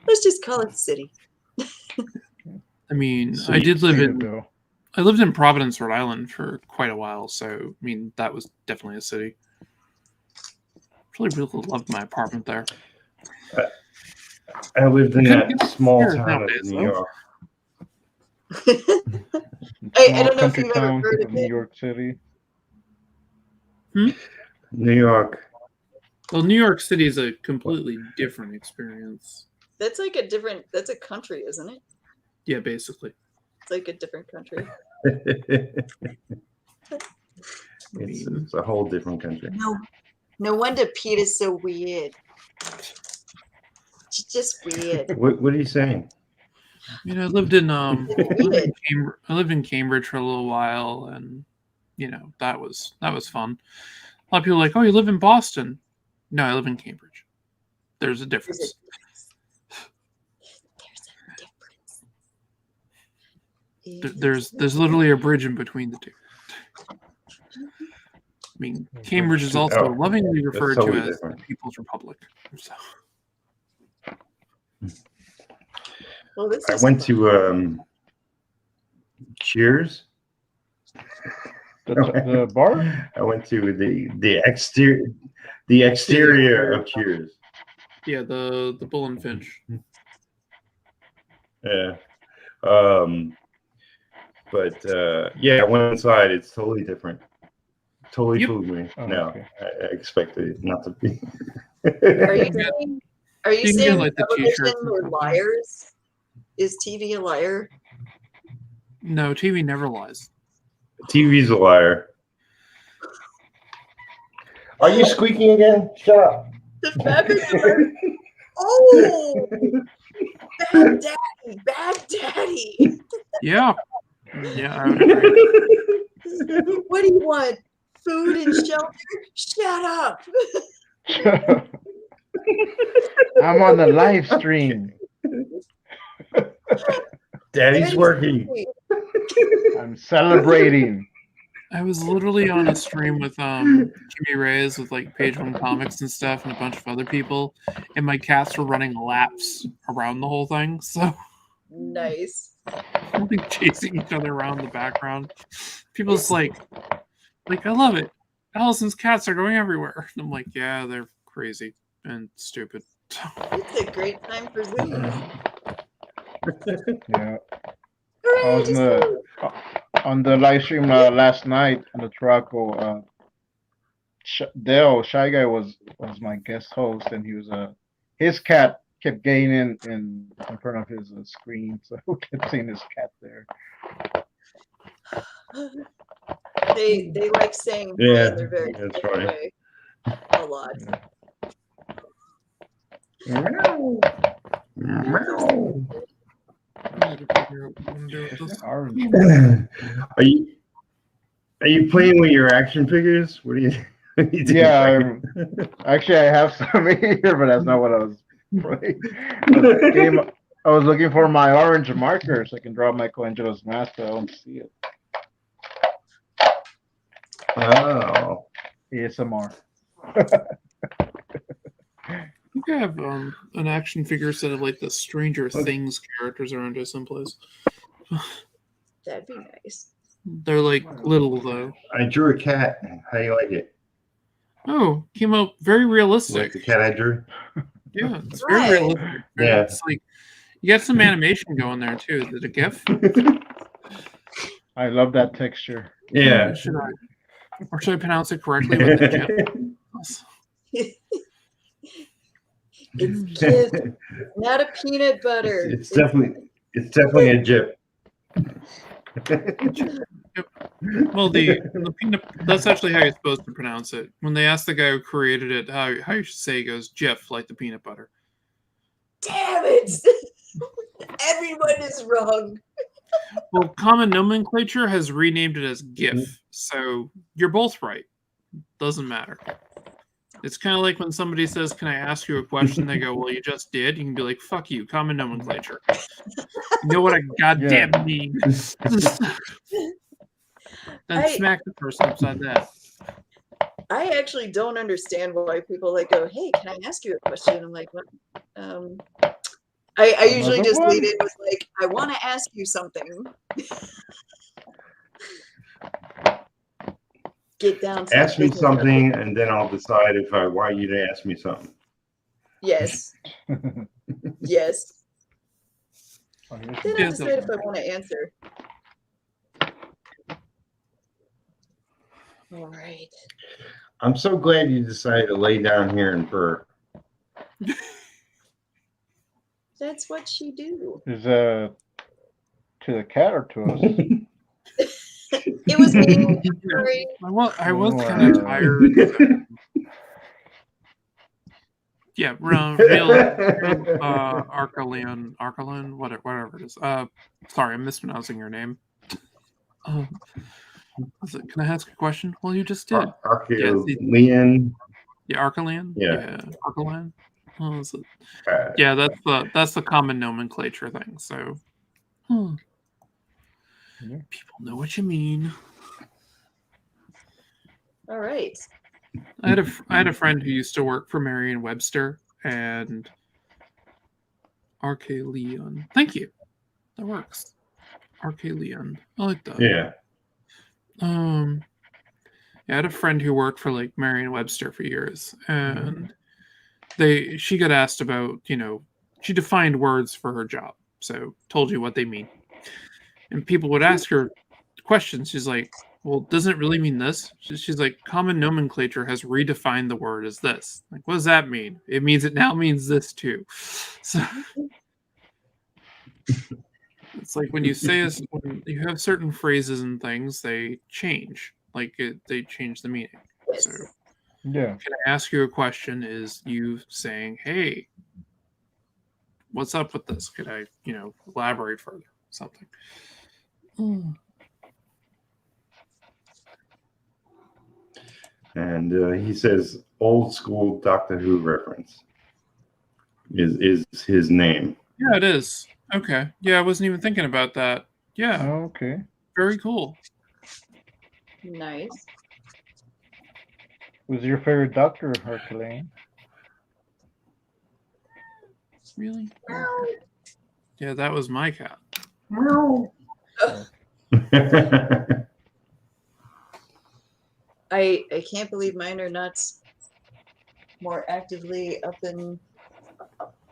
Let's just call it city. I mean, So I did live in Bill. I lived in Providence, Rhode Island for quite a while, so I mean that was definitely a city. Really loved my apartment there. I lived in Couldn't that get small upstairs town of nowadays, New though. York. I don't know if Country you've ever town heard of of New it. York City. New York. Well, New York City is a completely different experience. That's a country, isn't it? Yeah, basically. It's like a different country. It's a whole different country. No wonder Peter's so weird. She's just weird. What are you saying? You know, I lived in Cambridge for a little while, and you know that was fun. A lot of people are like, "Oh, you live in Boston?" No, I live in Cambridge. There's a difference. There's literally a bridge in between the two. I mean, Cambridge is also lovingly referred totally to as different. the People's Republic. So. Well, this I is went to Cheers. The bar? I went to the exterior of Cheers. Yeah, the Bull and Finch. Yeah. But yeah, I went inside. It's totally different. Totally Yep. fooled me. Oh, No, okay. I expected it not to be. Are you You can saying get, like, the television t-shirts and or stuff. liars? Is TV a liar? No, TV never lies. TV's a liar. Are you squeaking again? Shut up. The fabric alert. Oh, bad daddy. Yeah. Yeah, I would agree. What do you want? Food and shelter? Shut up. I'm on the live stream. Daddy's working. I'm celebrating. I was literally on a stream with Jimmy Reyes with like Page One Comics and stuff and a bunch of other people, and my cats were running laps around the whole thing, so Nice. like chasing each other around the background. People's like I love it. Allison's cats are going everywhere. And I'm like, yeah, they're crazy and stupid. It's a great time for Zoom. Yeah. I Hooray, was on the live stream last night on the truck. Dale Shy Guy was my guest host, and he was his cat kept getting in front of his screen, so we kept seeing his cat there. They like saying hi, Yeah, and they're very that's far right. away. A lot. Meow. Meow. Orange. Are you playing with your action figures? What are you doing? Yeah, actually, I have some here, but that's not what I was playing. The game, I was looking for my orange marker so I can draw Michelangelo's mask, but I don't see it. Oh. ASMR. I think I have an action figure set of like the Stranger Things characters around here someplace. That'd be nice. They're like little though. I drew a cat. How do you like it? Oh, came out very You like realistic. the cat I drew? Yeah, it's very Right. realistic. Yeah. It's like you got some animation going there too. Is it a GIF? I love that texture. Yeah. Should I pronounce it correctly with the GIF? It's GIF, not a peanut butter. It's definitely a jip. Well, the peanut, that's actually how you're supposed to pronounce it. When they ask the guy who created it how you should say, he goes GIF, like the peanut butter. Damn it! Everyone is wrong. Well, common nomenclature has renamed it as GIF, so you're both right. Doesn't matter. It's kind of like when somebody says, "Can I ask you a question?" They go, "Well, you just did." You can be like, "Fuck you, common nomenclature." You know what I goddamn mean? Then smack the person upside the head. I actually don't understand why people like go, "Hey, can I ask you a question?" I'm like, what? I usually just lead in with like, "I want to ask you something." Get down to Ask me business. something, and then I'll decide if I want you to ask me something. Yes. Yes. Oh, Then here's I decide if I want to answer. All right. I'm so glad you decided to lay down here and purr. That's what she do. Is to the cat or to us? It was me. Sorry. I was kind of tired. Yeah, real Arcaleon, whatever it is. Sorry, I'm mispronouncing your name. Can I ask a question? Well, you just did. Arcaleon. Yeah, Arcaleon. Yeah. Arcaleon. Yeah, that's the common nomenclature thing. So, people know what you mean. All right. I had a friend who used to work for Merriam-Webster and Arcaleon. Thank you. That works. Arcaleon. I like that. Yeah. I had a friend who worked for like Merriam-Webster for years, and she got asked about, she defined words for her job, so told you what they mean. And people would ask her questions. She's like, "Well, doesn't it really mean this?" She's like, "Common nomenclature has redefined the word as this." Like, what does that mean? It now means this too. So it's like when you you have certain phrases and things, they change. They change the meaning. So, yeah. can I ask you a question? Is you saying, "Hey, what's up with this? Could I, elaborate further?" Something. And he says, "Old school Doctor Who reference is his name." Yeah, it is. Okay. Yeah, I wasn't even thinking about that. Yeah. Okay. Very cool. Nice. Who's your favorite doctor, Herculean? Really? Yeah, that was my cat. I can't believe mine are not more actively up in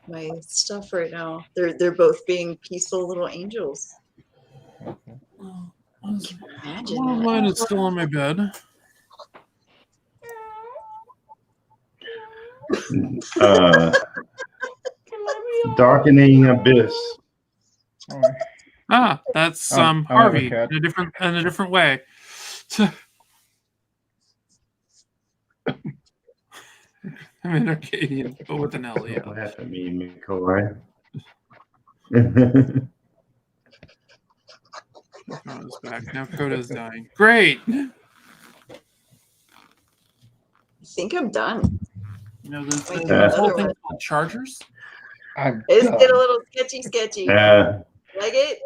my stuff right now. They're both being peaceful little angels. Imagine One of that. mine is still on my bed. Darkening Abyss. Ah, that's I have a Harvey cat. in a different way. I'm an Arcadian, but with an L, yeah. Laugh at me, Nikolai. Coda's back. Now Coda's dying. Great! I think I'm done. There's Wait, this whole another thing one. called chargers. It's get a little sketchy. Like it?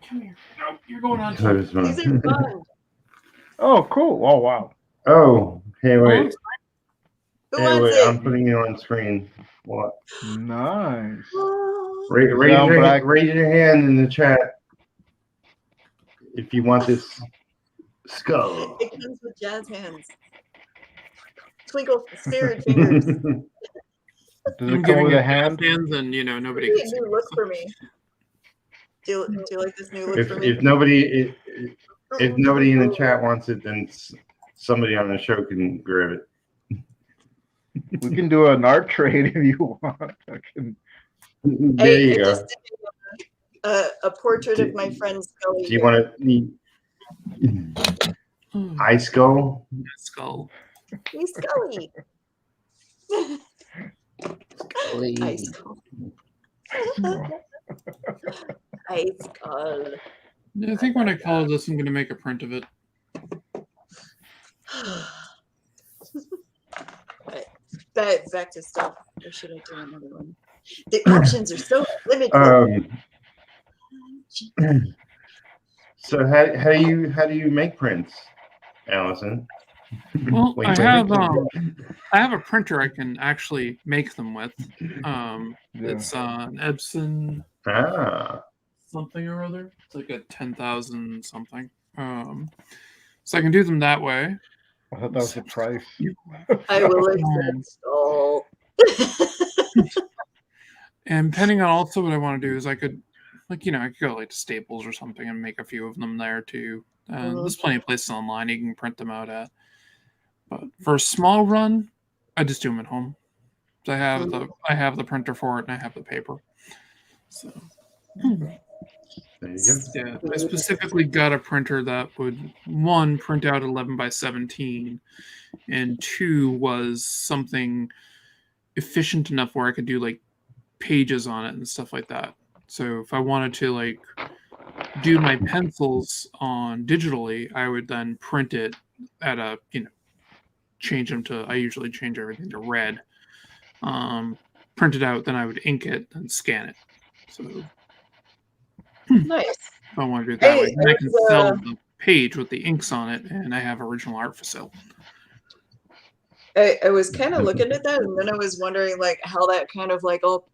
Come here. No, you're going on. These are fun. Oh, cool. Oh, wow. Oh, hey, wait. Who Hey, wants wait, it? I'm putting you on screen. What? Nice. Raise your hand in the chat. if you want this skull. It comes with jazz hands. Twinkle, spirit fingers. Does I'm it come giving with it a hand? hands, and nobody Maybe can a see. new look for me. Do you like this new look for me? If nobody in the chat wants it, then somebody on the show can grab it. We can do an art trade if you want. There you I go. just did a portrait of my friend Scully. Do you want to eye skull? Skull. Hey, Scully. Scully. Ice skull. Ice skull. Yeah, I think when I color this, I'm going to make a print of it. Back to stuff. Or should I do another one? The options are so limited. So how do you make prints, Allison? Well, Wait, I wait, have wait. I have a printer I can actually make them with. Yeah. It's an Epson something or other. It's like a 10,000 something. So I can do them that way. I thought that was the price. I will accept skull. And depending on also what I want to do is I could, I could go like to Staples or something and make a few of them there too. There's plenty of places online you can print them out at. But for a small run, I just do them at home. So I have the printer for it and I have the paper. So There you go. yeah, I specifically got a printer that would 1 print out 11 by 17, and 2 was something efficient enough where I could do like pages on it and stuff like that. So if I wanted to like do my pencils on digitally, I would then print it at a change them to. I usually change everything to red. Print it out, then I would ink it and scan it. So Nice. if I want to do it that way, then I can it's, sell the page with the inks on it, and I have original art for sale. I was kind of looking at that, and then I was wondering like how that kind of like all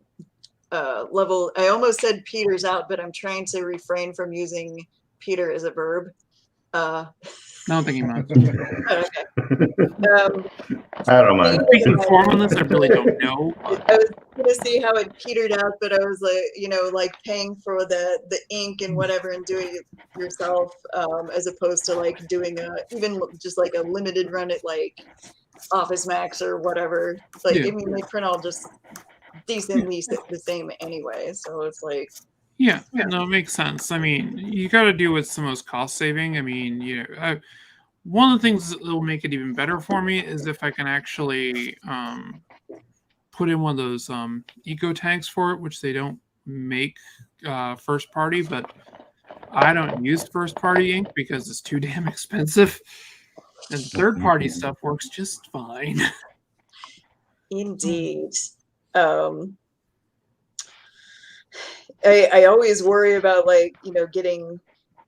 level. I almost said peters out, but I'm trying to refrain from using peter as a verb. I don't think he minds. Okay. I don't mind. We can form on this. I really don't know. I was gonna see how it petered out, but I was like, like paying for the ink and whatever and doing it yourself, as opposed to like doing even just like a limited run at like Office Max or whatever. Like, Yeah. I mean, they print all just decently the same anyway, so it's like. Yeah, no, it makes sense. I mean, you got to do what's the most cost saving. I mean, one of the things that will make it even better for me is if I can actually put in one of those eco tanks for it, which they don't make first party, but I don't use first party ink because it's too damn expensive. And third party stuff works just fine. Indeed. I always worry about like, getting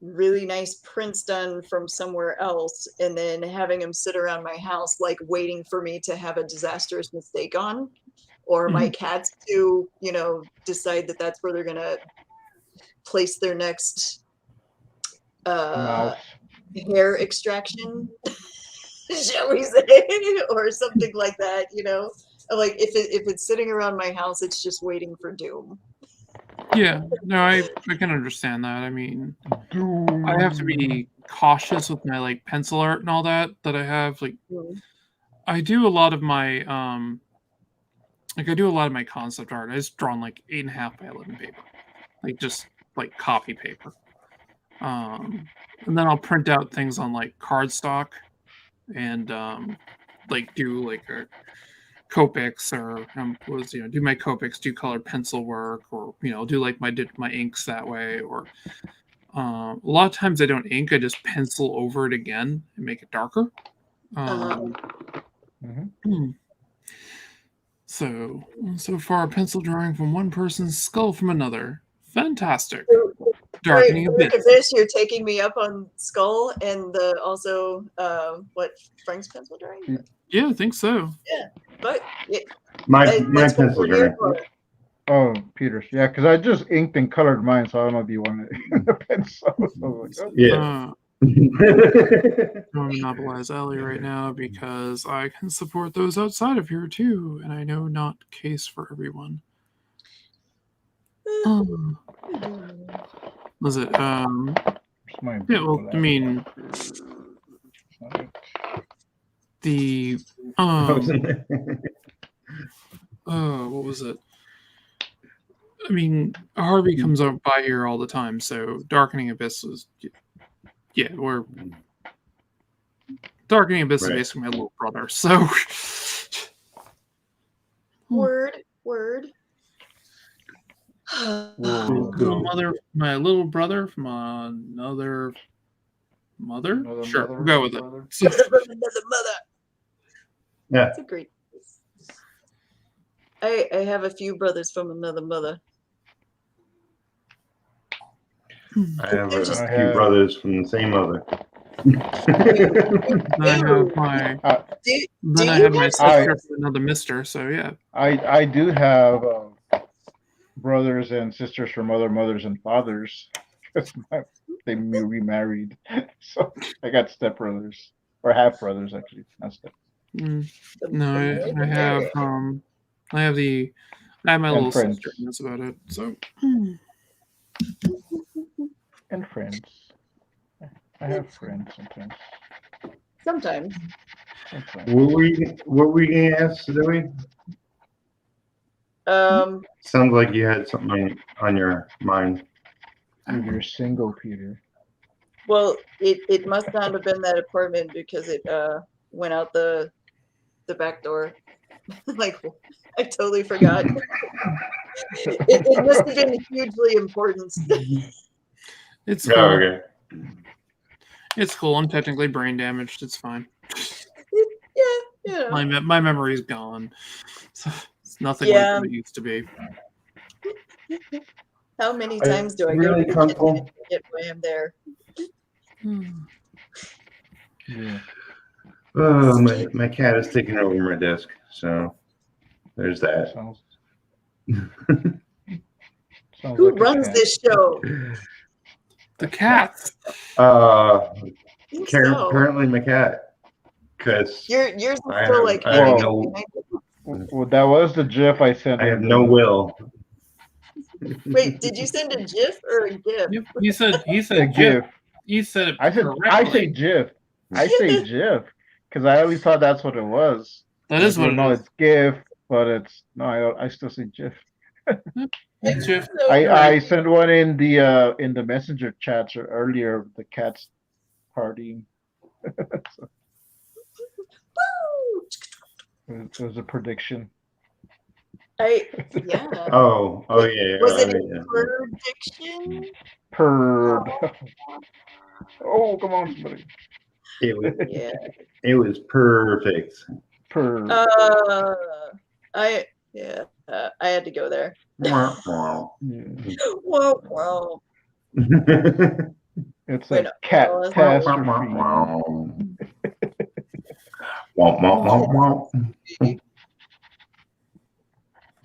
really nice prints done from somewhere else and then having them sit around my house, like waiting for me to have a disastrous mistake on, or my cats to, decide that that's where they're going to place their next Mouse. hair extraction, shall we say, or something like that, Like if it's sitting around my house, it's just waiting for doom. Yeah, no, I can understand that. I mean, I have to be cautious with my like pencil art and all that I have. Like, I do a lot of my concept art. I just draw on like 8.5 by 11 paper, like just like copy paper. And then I'll print out things on like cardstock, and like do like a Copics or do my Copics, do colored pencil work, or do like my inks that way, or a lot of times I don't ink, I just pencil over it again and make it darker. So far pencil drawing from one person's, skull from another. Fantastic. Darkening a bit. Look at this, you're taking me up on skull and also what Frank's pencil drawing? Yeah, I think so. Yeah, but My that's what pencil we're here drawing. for. Oh, Peters. Yeah, because I just inked and colored mine, so I don't know if you want it in a pencil. So I was like, oh. Yeah. I'm gonna monopolize Ellie right now because I can support those outside of here too, and I know not the case for everyone. Was it? Where's my Yeah. Well, I mean, the what was it? I mean, Harvey comes up by here all the time, so Darkening Abyss is, yeah, we're Darkening Abyss is Right. basically my little brother. So, Word. my little brother from another mother. Another Sure, mother, we'll go with brother. it. So, Another mother. Yeah. That's a great. I have a few brothers from another mother. I have a I few brothers from the same mother. then I have my Do I you have my have sister from another mister. So yeah. I do have brothers and sisters from other mothers and fathers. They remarried, so I got stepbrothers or half brothers actually, not step. No, I have I have my And little friends. sister, and that's about it. So And friends. I have friends sometimes. Sometimes. What were you gonna ask, Zoe? Sounds like you had something on your mind. If you're single, Peter. Well, it must not have been that apartment because it went out the back door. Like, I totally forgot. it must have been hugely important. it's Oh, cool. okay. It's cool. I'm technically brain damaged. It's fine. Yeah. My memory's gone. So it's nothing Yeah. like what it used to be. How many times do I really go to the comfortable. kitchen and forget why I'm there? Yeah. Oh, my cat is taking over my desk, so there's that. Sounds Who like a runs cat. this show? The cats. I think so. Apparently my cat, because Yours is I still have- like I have hanging no- up behind you. Well, that was the GIF I sent. I have in no the- will. Wait, did you send a GIF or a GIF? Yep. He said The GIF. GIF. He said it I say correctly. GIF. I say GIF because I always thought that's what it was. That is what No, it is. it's GIF, but it's no. I still say GIF. It's GIF. I sent one in the messenger chats earlier. The cats party. It was a prediction. Yeah. Oh yeah. Was it yeah. a prediction? Purred. Oh, come on, somebody. Yeah. It was perfect. Purred. I had to go there. Wah, wah. Yeah. Whoa. It's Wait, a catastrophe. Wah, wah, wah, wah.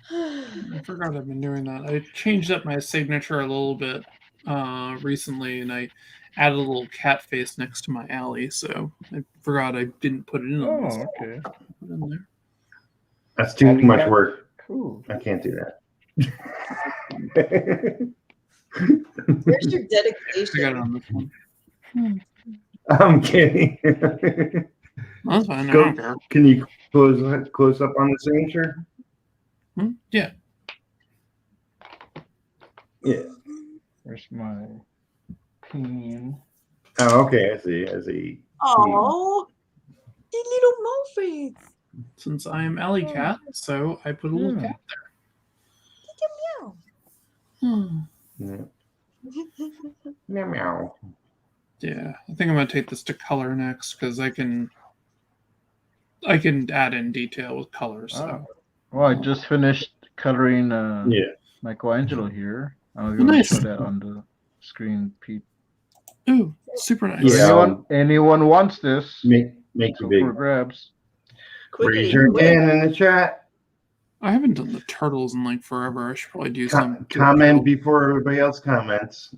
I forgot I've been doing that. I changed up my signature a little bit recently, and I added a little cat face next to my alley. So I forgot I didn't put it in. On this. Okay. Put it in there. That's too Alley much cat? work. Cool. I can't do that. Where's your I got it dedication? on this one. I'm kidding. That's fine. I Go- don't care. Can you close up on the signature? Yeah. Yeah. Where's my pin? Oh, okay. I see. Oh, the little Malphite. Since I am Alley Cat, so I put a little cat there. Yeah. Meow meow. Yeah, I think I'm gonna take this to color next because I can add in detail with color. So Well, I just finished coloring Yeah. Michelangelo here. I don't know if you want Nice. to show that on the screen, Pete. ooh, super nice. Yeah. Anyone wants this? Make you Go big. for grabs. Raise your hand in the chat. I haven't done the turtles in like forever. I should probably do some. Comment before everybody else comments.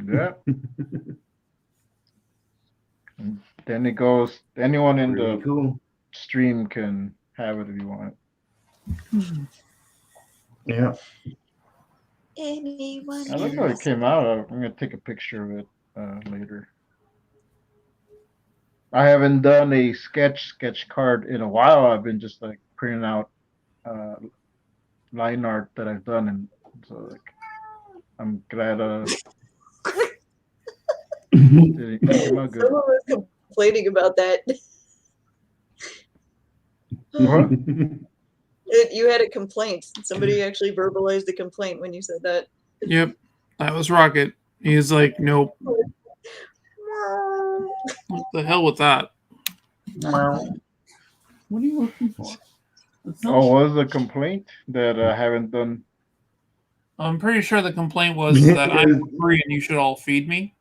Yeah. And then it goes. Anyone in Really the cool. stream can have it if you want. Yeah. Anyone? I love how it came out. I'm gonna take a picture of it later. I haven't done a sketch card in a while. I've been just like printing out line art that I've done, and so like I'm glad it came out good. Someone was complaining about that. What? You had a complaint. Somebody actually verbalized a complaint when you said that. Yep, that was Rocket. He's like, nope. What the hell with that? What are you looking for? Oh, was the complaint that I haven't done? I'm pretty sure the complaint was that I'm free and you should all feed me.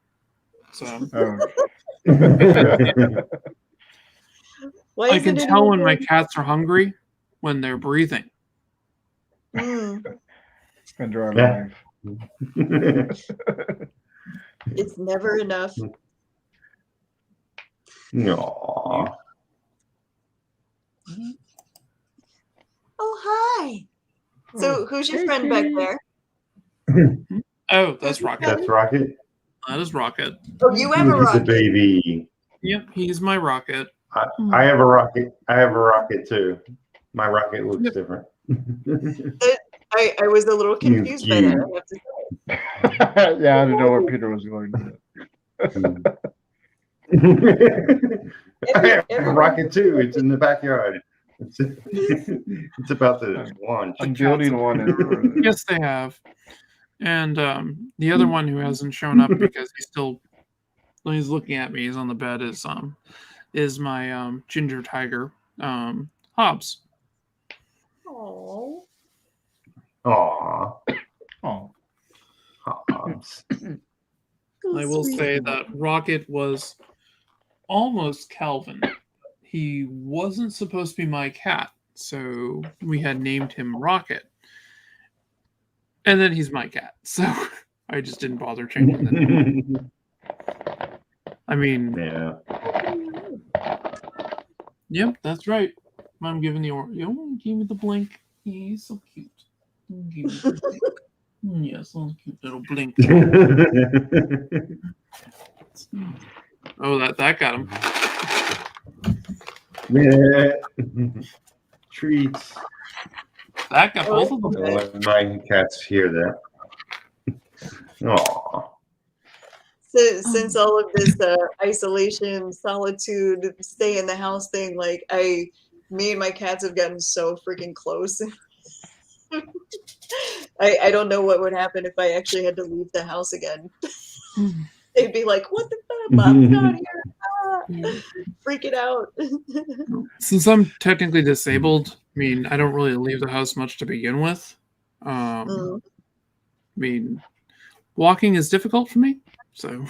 So Why I isn't can it tell in when my the- cats are hungry when they're breathing. When they're Yeah. alive. It's never enough. Aww. Oh, hi. So who's your Hey, friend back kitty. there? Oh, that's Rocket. That's Rocket. That is Rocket. Oh, you have a He's a rocket. baby. Yep, he's my Rocket. I have a rocket. I have a rocket too. My rocket looks Yep. different. I was a little confused by that. I have to say. Yeah, I didn't know where Peter was going. I have a rocket too. It's in the backyard. It's about to launch. I'm building one. In Yes, they have. And the other one who hasn't shown up because he's looking at me. He's on the bed. Is my ginger tiger, Hobbs. Aww. Aww. Oh, Hobbs. I will say that Rocket was almost Calvin. He wasn't supposed to be my cat, so we had named him Rocket. And then he's my cat, so I just didn't bother changing the name. I mean, Yeah. yep, that's right. I'm giving the you give me the blink. He's so cute. Give me the blink. Yes, little cute little blink. Oh, that got him. Yeah. Treats. That got both of Don't them. let my cats hear that. Aww. So, since all of this isolation, solitude, stay in the house thing, like me and my cats have gotten so freaking close. I don't know what would happen if I actually had to leave the house again. They'd be like, "What the fuck, Mom's not here!" Ah, freaking out. Since I'm technically disabled, I mean, I don't really leave the house much to begin with. I mean, walking is difficult for me, so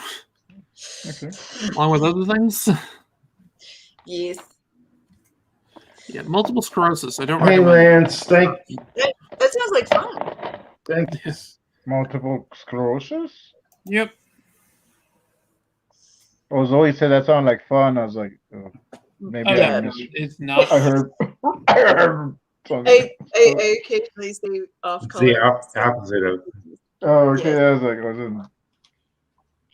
okay. along with other things. Yes, Yeah, multiple sclerosis. I don't Hey, recommend. Lance. Thank that sounds like fun. Thanks. Multiple sclerosis? Yep. Oh, Zoe said that sounded like fun. I was like, oh, maybe Oh, I yeah, missed. it's not. I heard something. I occasionally say off It's color. the opposite of. Oh, okay. Yes. I was like,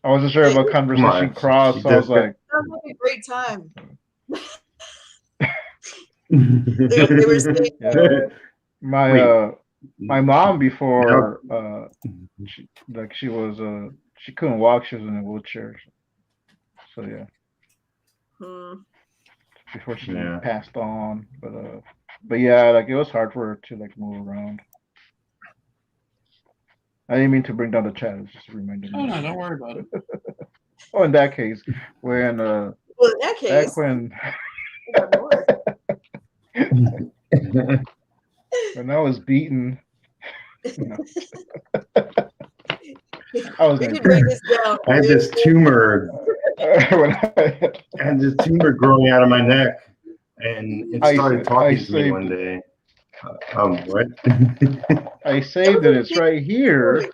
I wasn't sure about conversation on, cross. she So I was just- like, Sounds like a great time. They were saying, yeah. My Wait. my mom before she couldn't walk. She was in a wheelchair. So yeah, before she Yeah. passed on. But yeah, like it was hard for her to like move around. I didn't mean to bring down the chat. It's just a reminder. Oh no, don't worry about it. Oh, in that case, when well, in that case, back when we got more. when I was beaten, I was We gonna can break this down. I had this tumor. when I had this tumor growing out of my neck, and it I started sa- talking I to me saved one it. day. What? I saved it. It's right here.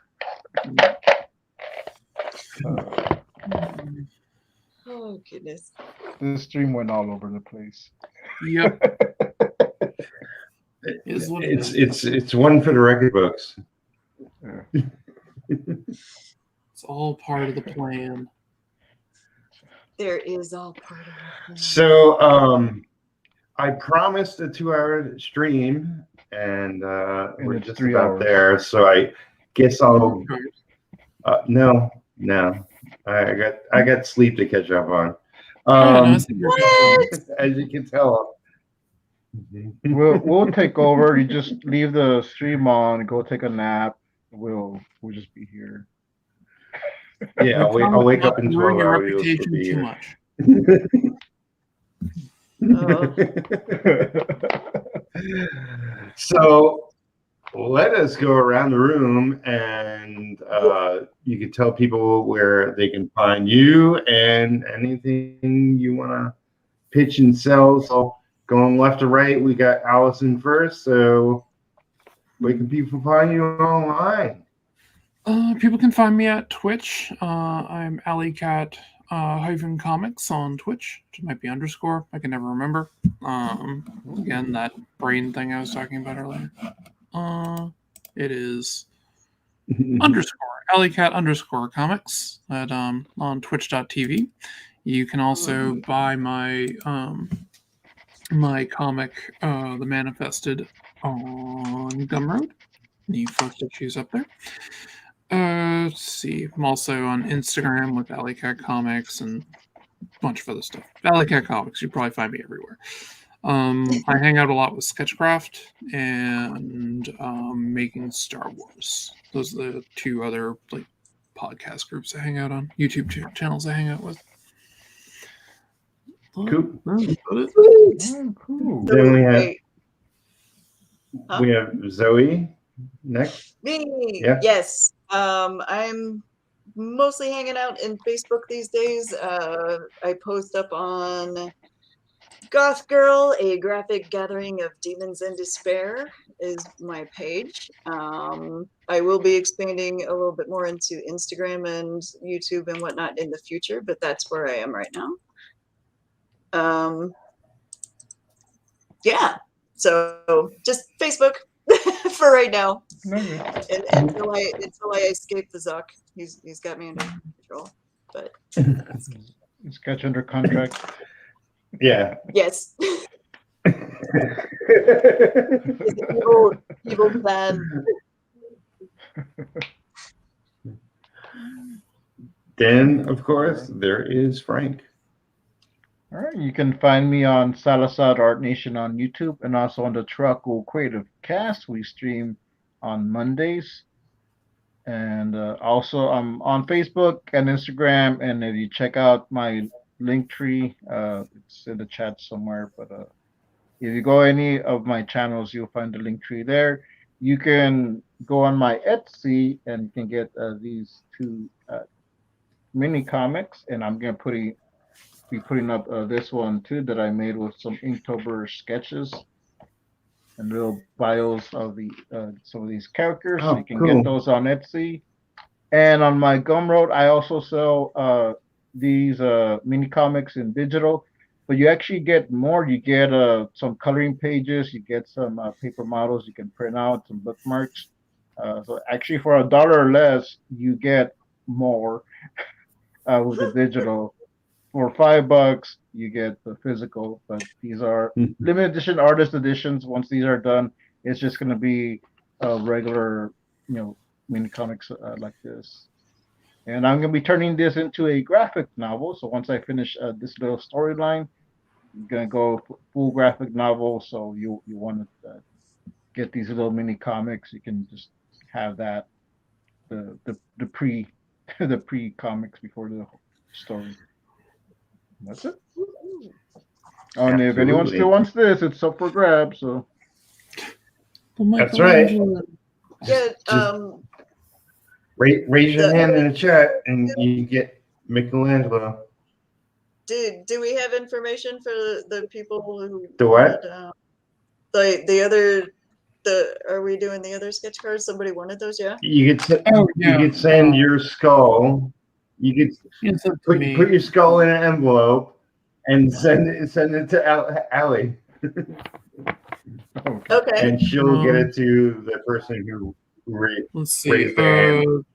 Oh goodness. This stream went all over the place. Yep. Is what it is. It's one for the record books. It's all part of the plan. There is all part of it. So I promised a 2-hour stream, and we're it's just 3 about hours. there. So I guess I'll no. I got sleep to catch up on. As you can tell. We'll take over. You just leave the stream on, go take a nap. We'll just be here. Yeah, I'll wake up in 12 your hours. reputation too much. So let us go around the room, and you can tell people where they can find you and anything you want to pitch and sell. So going left to right, we got Allison first. So where can people find you online? People can find me at Twitch. I'm alleycat -comics on Twitch, which might be underscore. I can never remember. Again, that brain thing I was talking about earlier. It is underscore alleycat _comics at on twitch.tv. You can also buy my my comic, The Manifested, on Gumroad. You folks to choose up there. Let's see. I'm also on Instagram with alleycat comics and a bunch of other stuff. alleycat comics, you probably find me everywhere. I hang out a lot with Sketchcraft and Making Star Wars. Those are the two other podcast groups I hang out on. YouTube channels I hang out with. Cool. Cool. Then Huh? we have Zoe next. Me. Yeah. Yes. I'm mostly hanging out in Facebook these days. I post up on Goth Girl, a graphic gathering of demons and despair, is my page. I will be expanding a little bit more into Instagram and YouTube and whatnot in the future, but that's where I am right now. Yeah. So just Facebook for right now. Okay. Until I escape the Zuck. He's got me under control. But It's got you under contract. Yeah. yes. evil plan. Then, of course, there is Frank. All right, you can find me on Salazar Art Nation on YouTube and also on the Truckle Creative Cast. We stream on Mondays. And also I'm on Facebook and Instagram. And if you check out my link tree, it's in the chat somewhere. But if you go any of my channels, you'll find the link tree there. You can go on my Etsy and you can get these two mini comics. And I'm going to be putting up this one too that I made with some Inktober sketches and little bios of the some of these characters. Oh, so you can cool. get those on Etsy. And on my Gumroad, I also sell these mini comics in digital, but you actually get more. You get some coloring pages, you get some paper models you can print out, some bookmarks. So actually for $1 or less, you get more with the digital. For $5, you get the physical, but these are limited edition artist editions. Once these are done, it's just going to be a regular, mini comics like this. And I'm going to be turning this into a graphic novel. So once I finish this little storyline, I'm going to go full graphic novel. So you want to get these little mini comics, you can just have that the pre the pre comics before the story. That's it. Oh, and if anyone still wants this, it's up for grabs. So that's right. Yeah. Raise your hand in the chat, and you get Michelangelo. Do we have information for the people who The what? the other Are we doing the other sketch cards? Somebody wanted those, yeah? You could Oh, yeah. you could send your skull. You could It's up to put me. your skull in an envelope and send it to Allie, Okay. and she'll get it to the person who Let's see. raised their hand.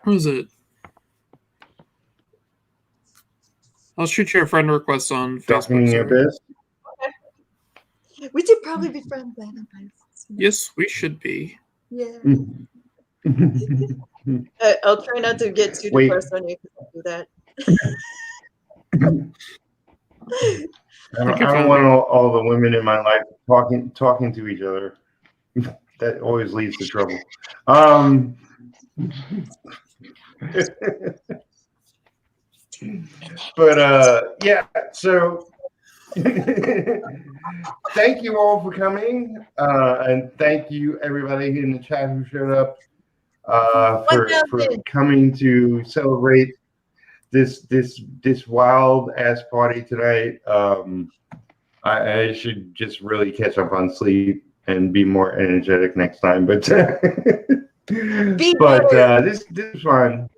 Who is it? I'll shoot you a friend request on Talking Facebook. your Sorry. best. We should probably be friends then. Yes, we should be. Yeah. I'll try not to get too Wait. depressed on you if I do that. I don't want all the women in my life talking to each other. That always leads to trouble. But yeah, so thank you all for coming, and thank you everybody in the chat who showed up for coming to celebrate this wild ass party tonight. I should just really catch up on sleep and be more energetic next time. But this is fun.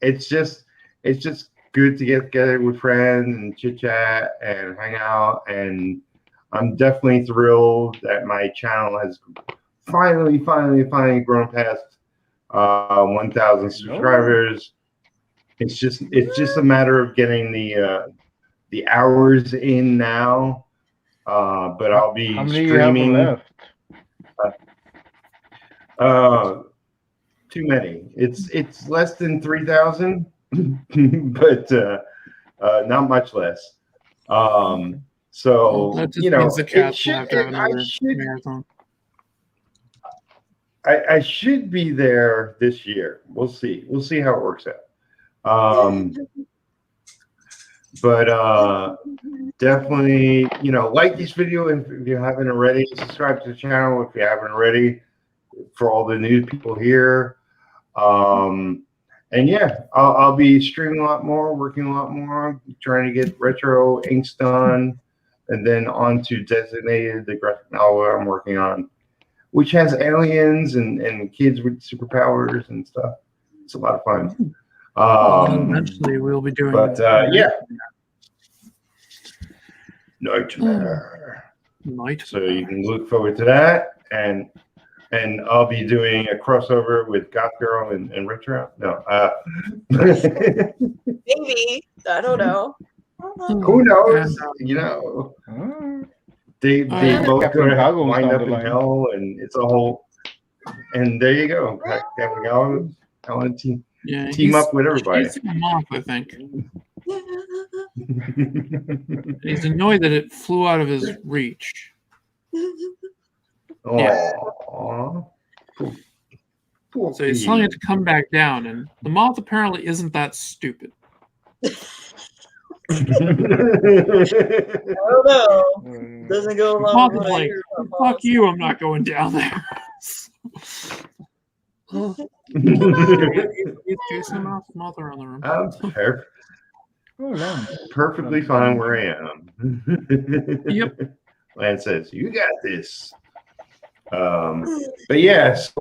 It's just good to get together with friends and chit chat and hang out. And I'm definitely thrilled that my channel has finally grown past 1,000 subscribers. It's just a matter of getting the hours in now. But I'll be How many streaming. you have left? Too many. It's less than 3,000, but not much less. So that just you know, means the cats will have to have another marathon. I should be there this year. We'll see. We'll see how it works out. But definitely, you know, like this video if you haven't already. Subscribe to the channel if you haven't already. For all the new people here, and yeah, I'll be streaming a lot more, working a lot more, trying to get retro inks done, and then on to Designated, the graphic novel I'm working on, which has aliens and kids with superpowers and stuff. It's a lot of fun. Eventually, we'll be doing. But yeah, Nightmare. So you can look forward to that, and I'll be doing a crossover with Goth Girl and Retro. No, maybe, I don't know. Who knows? You know, they both gonna have to wind up in hell, and it's a whole. And there you go, Captain Galvin. I want to team up with everybody. He's a moth, I think. He's annoyed that it flew out of his reach. Aww. Poor So he's telling it to come back down, and the moth apparently isn't that stupid. I don't know. Doesn't go along Moth with is what I like, hear about fuck moths. you, I'm not going down there. He's chasing a moth around the room. I'm perfectly fine where I am. Yep. Lance says, "You got this." But yes,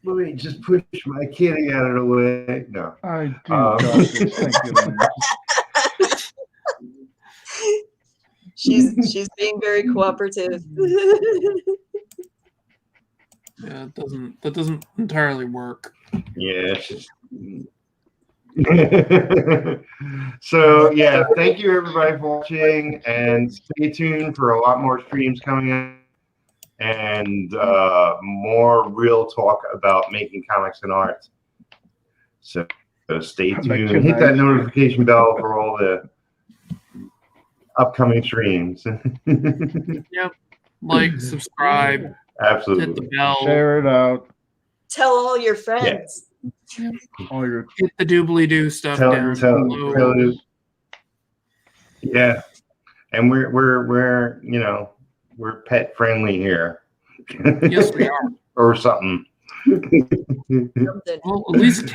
let me just push my kitty out of the way. No, I do. Got this. Thank you, Lance. She's being very cooperative. Yeah, that doesn't entirely work. yeah. So yeah, thank you everybody for watching, and stay tuned for a lot more streams coming in, and more real talk about making comics and art. So stay tuned. Hit that notification bell for all the upcoming streams. Yep. Like, subscribe, Absolutely. hit the bell, Share it out. Tell all your friends. All your hit the doobly-doo stuff down below. Yeah, and we're you know, we're pet friendly here. Yes, we are. Or something. Well, at least